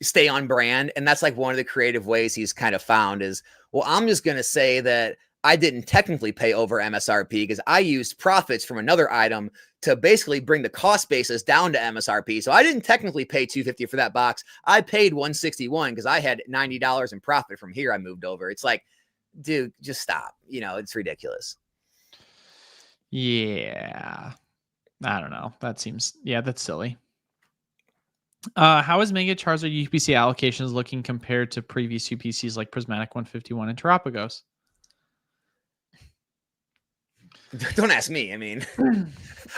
Speaker 2: stay on brand. And that's like one of the creative ways he's kind of found is, well, I'm just going to say that I didn't technically pay over MSRP because I used profits from another item to basically bring the cost basis down to MSRP. So I didn't technically pay $250 for that box. I paid $161 because I had $90 in profit from here. I moved over. It's like, dude, just stop. It's ridiculous.
Speaker 1: Yeah. I don't know. That's silly. How is Mega Charizard UPC allocations looking compared to previous UPCs like Prismatic 151 and Terapagos?
Speaker 2: Don't ask me. I mean,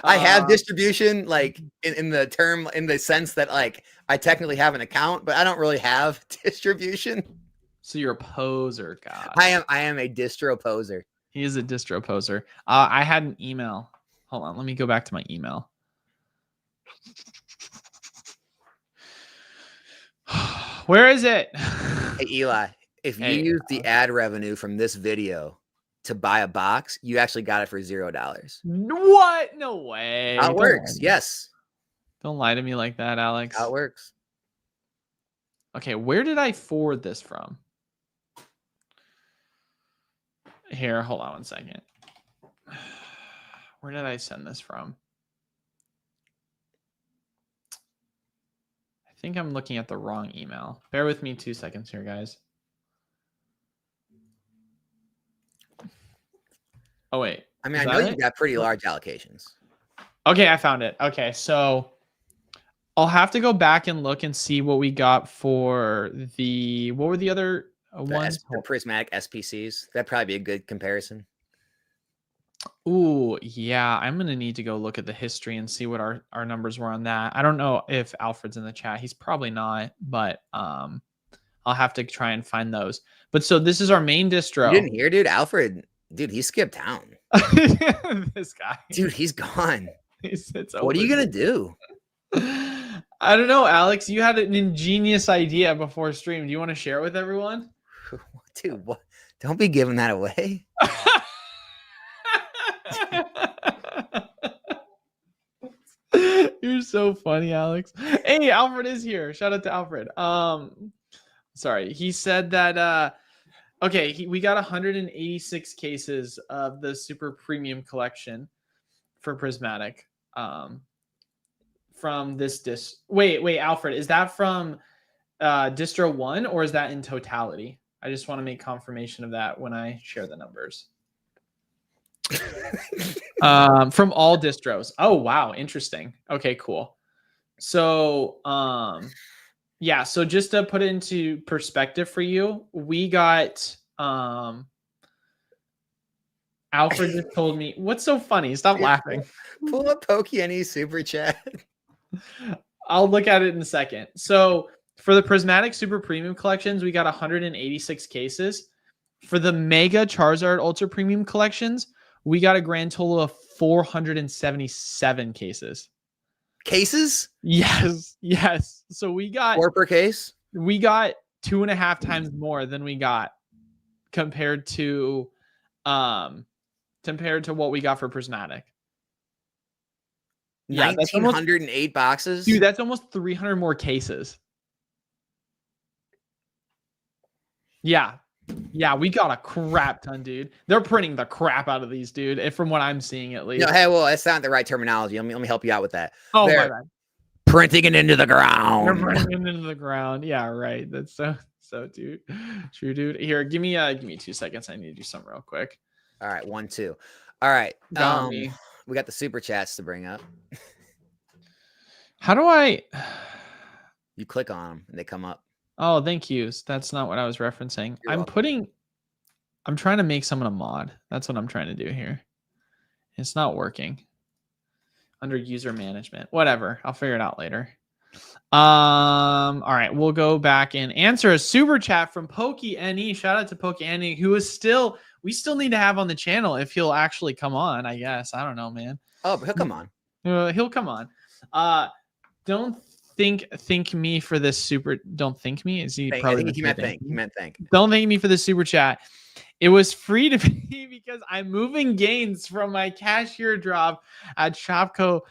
Speaker 2: I have distribution like in the sense that like I technically have an account, but I don't really have distribution.
Speaker 1: So you're a poser, God.
Speaker 2: I am a distro poser.
Speaker 1: He is a distro poser. I had an email. Hold on, let me go back to my email. Where is it?
Speaker 2: Hey, Eli, if you use the ad revenue from this video to buy a box, you actually got it for $0.
Speaker 1: What? No way.
Speaker 2: How it works. Yes.
Speaker 1: Don't lie to me like that, Alex.
Speaker 2: How it works.
Speaker 1: Okay, where did I forward this from? Here, hold on one second. Where did I send this from? I think I'm looking at the wrong email. Bear with me 2 seconds here, guys. Oh wait.
Speaker 2: I mean,
Speaker 1: Is
Speaker 2: I know
Speaker 1: that
Speaker 2: you
Speaker 1: it?
Speaker 2: got pretty large allocations.
Speaker 1: Okay, I found it. Okay, so I'll have to go back and look and see what we got for the what were the other ones?
Speaker 2: The prismatic SPCs. That'd probably be a good comparison.
Speaker 1: Ooh, yeah, I'm gonna need to go look at the history and see what our numbers were on that. I don't know if Alfred's in the chat. He's probably not, but I'll have to try and find those. But so this is our main
Speaker 2: You
Speaker 1: distro.
Speaker 2: didn't hear, dude? Alfred, dude, he skipped town.
Speaker 1: This guy,
Speaker 2: Dude, he's gone.
Speaker 1: he sits
Speaker 2: What are you
Speaker 1: over
Speaker 2: gonna do?
Speaker 1: I don't know, Alex. You had an ingenious idea before stream. Do you want to share with everyone?
Speaker 2: Dude, what? Don't be giving that away.
Speaker 1: You're so funny, Alex. Hey, Alfred is here. Shout out to Alfred. Sorry. He said that okay, we got 186 cases of the super premium collection for prismatic. From this wait, Alfred, is that from distro 1 or is that in totality? I just want to make confirmation of that when I share the numbers. From all distros. Oh wow, interesting. Okay, cool. So yeah, so just to put it into perspective for you, we got Alfred just told me, what's so funny? Stop laughing.
Speaker 2: Pull up Pokey super chat.
Speaker 1: I'll look at it in a second. So for the prismatic super premium collections, we got 186 cases. For the mega Charizard ultra premium collections, we got a grand total of 477 cases.
Speaker 2: Cases?
Speaker 1: Yes. So we got
Speaker 2: 4 per case.
Speaker 1: We got 2.5 times more than we got compared to what we got for prismatic.
Speaker 2: Yeah, 1,908 boxes.
Speaker 1: Dude, that's almost 300 more cases. Yeah, we got a crap ton, dude. They're printing the crap out of these, dude. From what I'm seeing, at least.
Speaker 2: No, hey, well, that's not the right terminology. Let me help you out with that.
Speaker 1: Oh, my bad.
Speaker 2: Printing it into the ground.
Speaker 1: They're printing it into the ground. Yeah, right. That's so dude. True, dude. Here, give me 2 seconds. I need to do something real quick.
Speaker 2: All right, 1, 2. All right.
Speaker 1: Got me.
Speaker 2: We got the super chats to bring up.
Speaker 1: How do I?
Speaker 2: You click on them and they come up.
Speaker 1: Oh, thank you. That's not what I was referencing. I'm trying to make someone a mod. That's what I'm trying to do here. It's not working. Under user management. Whatever. I'll figure it out later. All right. We'll go back and answer a super chat from Pokey NE. Shout out to Pokey NE, who is we still need to have on the channel if he'll actually come on, I guess. I don't know, man.
Speaker 2: Oh, but he'll come on.
Speaker 1: He'll come on. Don't thank me for this super. Don't thank me. Is he probably?
Speaker 2: I think he meant thank. He meant thank.
Speaker 1: Don't thank me for the super chat. It was free to me because I'm moving gains from my cashier drop at Shopko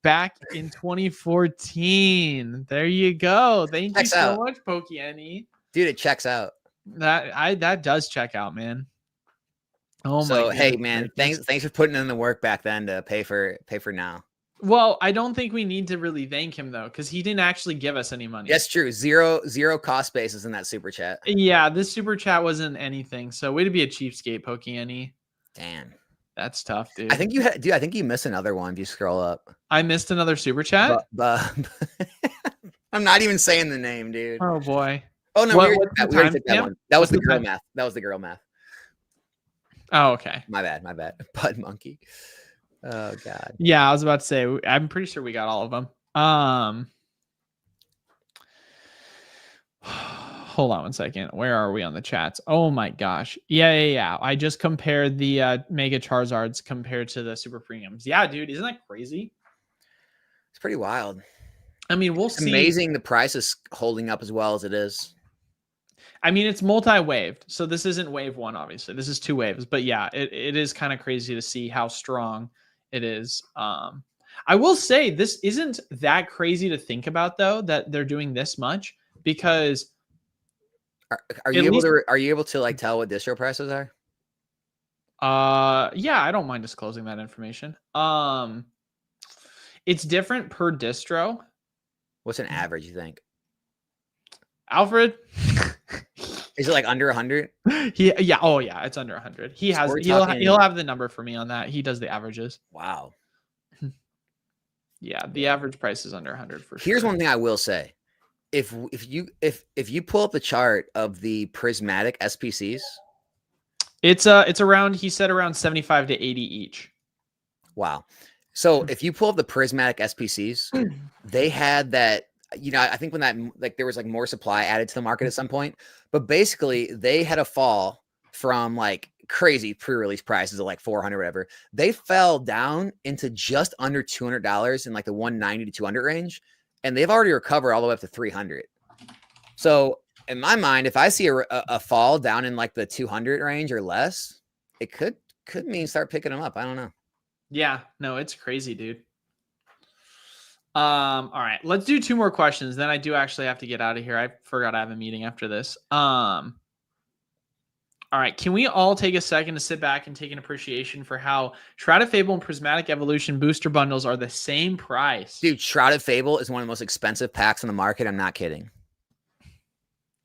Speaker 1: back in 2014. There you go. Thank you so much, Pokey NE.
Speaker 2: Dude, it checks out.
Speaker 1: That does check out, man. Oh
Speaker 2: so,
Speaker 1: my.
Speaker 2: Hey, man, thanks for putting in the work back then to pay for now.
Speaker 1: Well, I don't think we need to really thank him though, because he didn't actually give us any money.
Speaker 2: That's true. Zero cost basis in that super chat.
Speaker 1: Yeah, this super chat wasn't anything. So way to be a cheapskate, Pokey NE.
Speaker 2: Damn.
Speaker 1: That's tough, dude.
Speaker 2: I think you missed another one if you scroll up.
Speaker 1: I missed another super chat?
Speaker 2: I'm not even saying the name, dude.
Speaker 1: Oh boy.
Speaker 2: Oh no, we already took that one. That was the girl math. That was the girl math.
Speaker 1: Oh, okay.
Speaker 2: My bad. Bud monkey. Oh god.
Speaker 1: Yeah, I was about to say, I'm pretty sure we got all of them. Hold on one second. Where are we on the chats? Oh my gosh. Yeah. I just compared the Mega Charizards compared to the Super Premiums. Yeah, dude, isn't that crazy?
Speaker 2: It's pretty wild.
Speaker 1: I mean, we'll see.
Speaker 2: Amazing the price is holding up as well as it is.
Speaker 1: I mean, it's multi-waved, so this isn't wave 1, obviously. This is 2 waves, but yeah, it is kind of crazy to see how strong it is. I will say this isn't that crazy to think about, though, that they're doing this much, because
Speaker 2: are you able to like tell what distro prices are?
Speaker 1: Yeah, I don't mind disclosing that information. It's different per distro.
Speaker 2: What's an average, you think?
Speaker 1: Alfred?
Speaker 2: Is it like under 100?
Speaker 1: Yeah. Oh yeah, it's under 100. He
Speaker 2: So
Speaker 1: has.
Speaker 2: we're
Speaker 1: He'll
Speaker 2: talking.
Speaker 1: have the number for me on that. He does the averages.
Speaker 2: Wow.
Speaker 1: Yeah, the
Speaker 2: Yeah.
Speaker 1: average price is under 100 for
Speaker 2: Here's
Speaker 1: sure.
Speaker 2: one thing I will say. If you pull up the chart of the prismatic SPCs,
Speaker 1: It's around. He said around 75 to 80 each.
Speaker 2: wow. So if you pull up the prismatic SPCs, they had that. I think when that like there was like more supply added to the market at some point, but basically they had a fall from like crazy pre-release prices of like 400 whatever. They fell down into just under $200 in like the 190 to 200 range, and they've already recovered all the way up to 300. So in my mind, if I see a fall down in like the 200 range or less, it could mean start picking them up. I don't know.
Speaker 1: Yeah, no, it's crazy, dude. All right, let's do 2 more questions. Then I do actually have to get out of here. I forgot I have a meeting after this. All right, can we all take a second to sit back and take an appreciation for how Shrouded Fable and Prismatic Evolution booster bundles are the same price?
Speaker 2: Dude, Shrouded Fable is one of the most expensive packs on the market. I'm not kidding.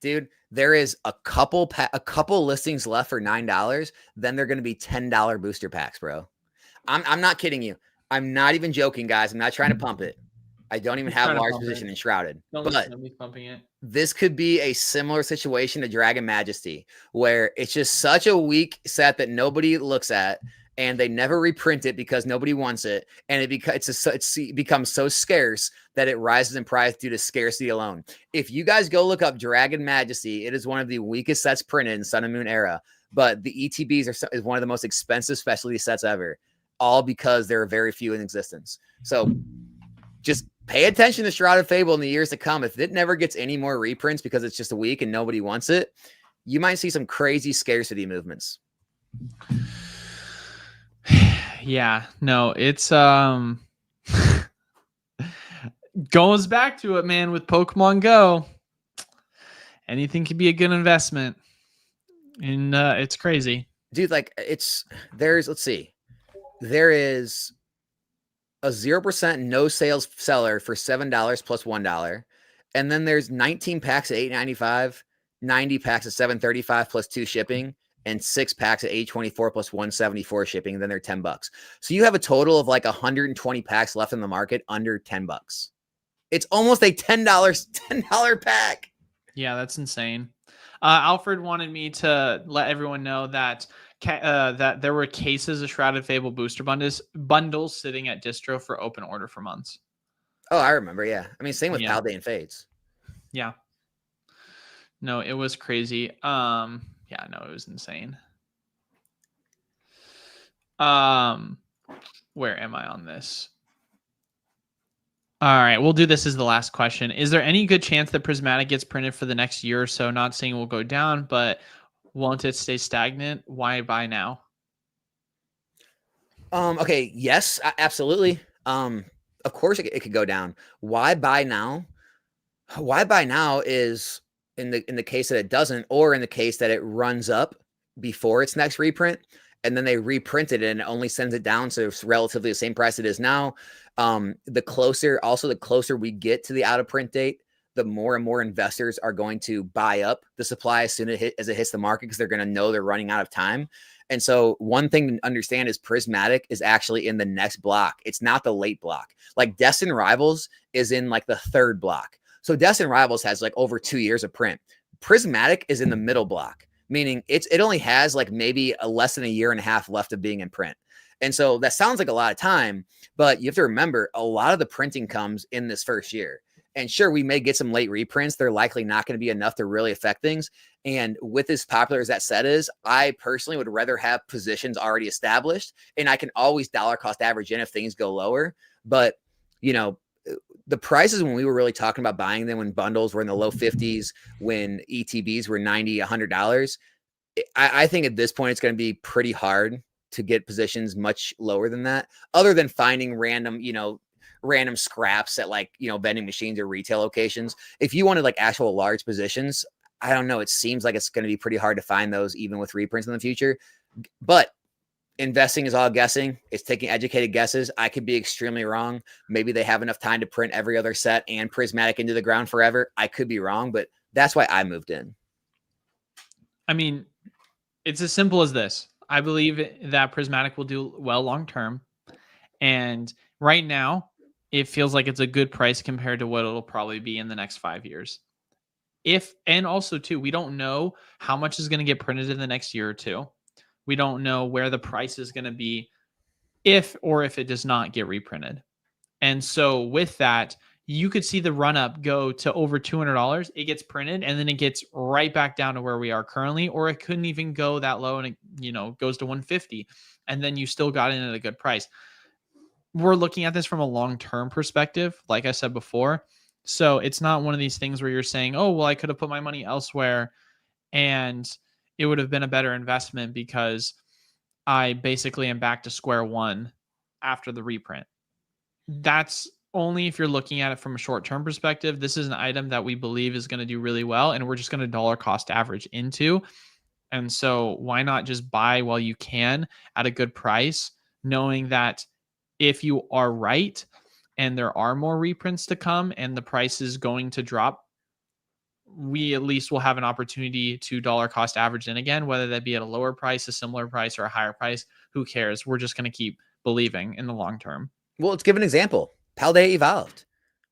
Speaker 2: Dude, there is a couple listings left for $9. Then they're going to be $10 booster packs, bro. I'm not kidding you. I'm not even joking, guys. I'm not trying to pump it. I don't even have large position in Shrouded.
Speaker 1: Don't listen to me pumping it.
Speaker 2: This could be a similar situation to Dragon Majesty, where it's just such a weak set that nobody looks at, and they never reprint it because nobody wants it, and it becomes so scarce that it rises in price due to scarcity alone. If you guys go look up Dragon Majesty, it is one of the weakest sets printed in Sun and Moon era, but the ETBs is one of the most expensive specialty sets ever, all because there are very few in existence. So just pay attention to Shrouded Fable in the years to come. If it never gets any more reprints because it's just a week and nobody wants it, you might see some crazy scarcity movements.
Speaker 1: Yeah, no, it's goes back to it, man, with Pokemon Go. Anything could be a good investment. And it's crazy.
Speaker 2: Dude, like let's see. There is a 0% no sales seller for $7 plus $1. And then there's 19 packs at $8.95, 90 packs at $7.35 plus 2 shipping, and 6 packs at $8.24 plus $1.74 shipping. And then they're $10. So you have a total of like 120 packs left in the market under $10. It's almost a $10 pack.
Speaker 1: Yeah, that's insane. Alfred wanted me to let everyone know that that there were cases of Shrouded Fable booster bundles sitting at distro for open order for months.
Speaker 2: Oh, I remember. Yeah. I mean, same with
Speaker 1: Yeah.
Speaker 2: Paldean Fades.
Speaker 1: Yeah. No, it was crazy. Yeah, no, it was insane. Where am I on this? All right, we'll do this as the last question. Is there any good chance that Prismatic gets printed for the next year or so? Not saying it will go down, but won't it stay stagnant? Why buy now?
Speaker 2: Okay, yes, absolutely. Of course it could go down. Why buy now? Why buy now is in the case that it doesn't, or in the case that it runs up before its next reprint, and then they reprint it and it only sends it down to relatively the same price it is now. The closer we get to the out of print date, the more and more investors are going to buy up the supply as soon as it hits the market, because they're going to know they're running out of time. And so one thing to understand is Prismatic is actually in the next block. It's not the late block. Like Destined Rivals is in like the 3rd block. So Destined Rivals has like over 2 years of print. Prismatic is in the middle block, meaning it only has like maybe less than a year and a half left of being in print. And so that sounds like a lot of time, but you have to remember a lot of the printing comes in this first year. And sure, we may get some late reprints. They're likely not going to be enough to really affect things. And with as popular as that set is, I personally would rather have positions already established, and I can always dollar cost average in if things go lower. But, you know, the prices when we were really talking about buying them, when bundles were in the low 50s, when ETBs were $90, $100, I think at this point it's going to be pretty hard to get positions much lower than that, other than finding random scraps at like, vending machines or retail locations. If you wanted like actual large positions, I don't know. It seems like it's going to be pretty hard to find those even with reprints in the future. But investing is all guessing. It's taking educated guesses. I could be extremely wrong. Maybe they have enough time to print every other set and Prismatic into the ground forever. I could be wrong, but that's why I moved in.
Speaker 1: I mean, it's as simple as this. I believe that Prismatic will do well long term. And right now, it feels like it's a good price compared to what it'll probably be in the next 5 years. And also, too, we don't know how much is going to get printed in the next year or two. We don't know where the price is going to be if it does not get reprinted. And so with that, you could see the run up go to over $200. It gets printed and then it gets right back down to where we are currently, or it couldn't even go that low and it goes to 150, and then you still got in at a good price. We're looking at this from a long-term perspective, like I said before. So it's not one of these things where you're saying, oh, well, I could have put my money elsewhere and it would have been a better investment because I basically am back to square one after the reprint. That's only if you're looking at it from a short-term perspective. This is an item that we believe is going to do really well, and we're just going to dollar cost average into. And so why not just buy while you can at a good price, knowing that if you are right and there are more reprints to come and the price is going to drop, we at least will have an opportunity to dollar cost average in again, whether that be at a lower price, a similar price, or a higher price. Who cares? We're just going to keep believing in the long term.
Speaker 2: Well, let's give an example. Paldea Evolved.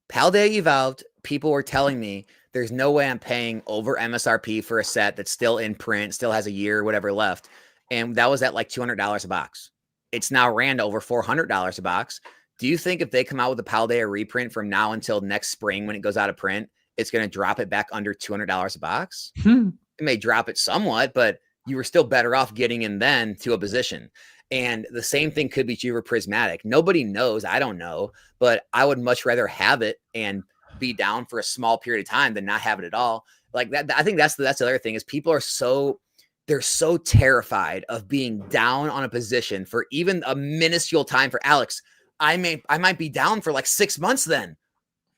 Speaker 2: Paldea Evolved, people were telling me there's no way I'm paying over MSRP for a set that's still in print, still has a year or whatever left. And that was at like $200 a box. It's now ran to over $400 a box. Do you think if they come out with a Paldea reprint from now until next spring when it goes out of print, it's going to drop it back under $200 a box? It may drop it somewhat, but you were still better off getting in then to a position. And the same thing could be true for Prismatic. Nobody knows. I don't know, but I would much rather have it and be down for a small period of time than not have it at all. Like that. I think that's the other thing is people are they're so terrified of being down on a position for even a minuscule time. For Alex, I might be down for like 6 months. Then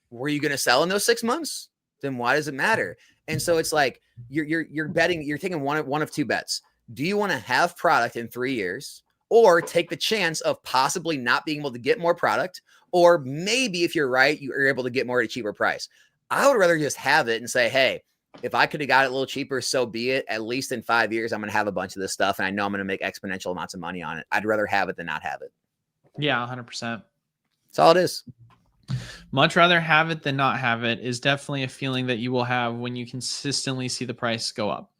Speaker 2: were you going to sell in those 6 months? Then why does it matter? And so it's like you're betting, you're taking one of two bets. Do you want to have product in 3 years, or take the chance of possibly not being able to get more product, or maybe if you're right, you're able to get more at a cheaper price? I would rather just have it and say, hey, if I could have got it a little cheaper, so be it. At least in 5 years, I'm going to have a bunch of this stuff, and I know I'm going to make exponential amounts of money on it. I'd rather have it than not have it.
Speaker 1: Yeah, 100%.
Speaker 2: That's all it is.
Speaker 1: Much rather have it than not have it is definitely a feeling that you will have when you consistently see the price go up.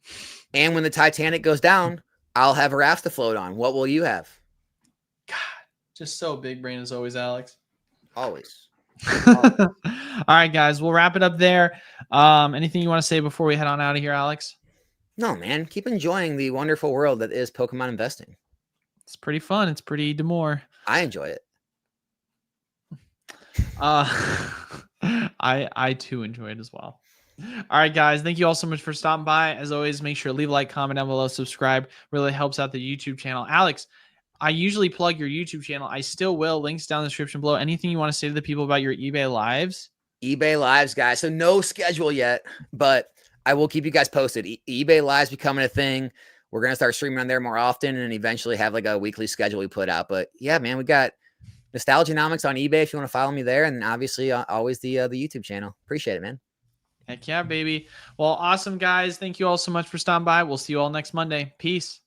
Speaker 2: And when the Titanic goes down, I'll have a raft to float on. What will you have?
Speaker 1: God, just so big brain as always, Alex.
Speaker 2: Always.
Speaker 1: All right, guys, we'll wrap it up there. Anything you want to say before we head on out of here, Alex?
Speaker 2: No, man. Keep enjoying the wonderful world that is Pokemon investing.
Speaker 1: It's pretty fun. It's pretty demore.
Speaker 2: I enjoy it.
Speaker 1: I too enjoy it as well. All right, guys. Thank you all so much for stopping by. As always, make sure to leave a like, comment down below, subscribe. Really helps out the YouTube channel. Alex, I usually plug your YouTube channel. I still will. Links down in the description below. Anything you want to say to the people about your eBay lives?
Speaker 2: eBay lives, guys. So no schedule yet, but I will keep you guys posted. eBay lives becoming a thing. We're going to start streaming on there more often and eventually have like a weekly schedule we put out. But yeah, man, we got Nostalgianomics on eBay if you want to follow me there. And obviously always the YouTube channel. Appreciate it, man.
Speaker 1: Heck yeah, baby. Well, awesome, guys. Thank you all so much for stopping by. We'll see you all next Monday. Peace.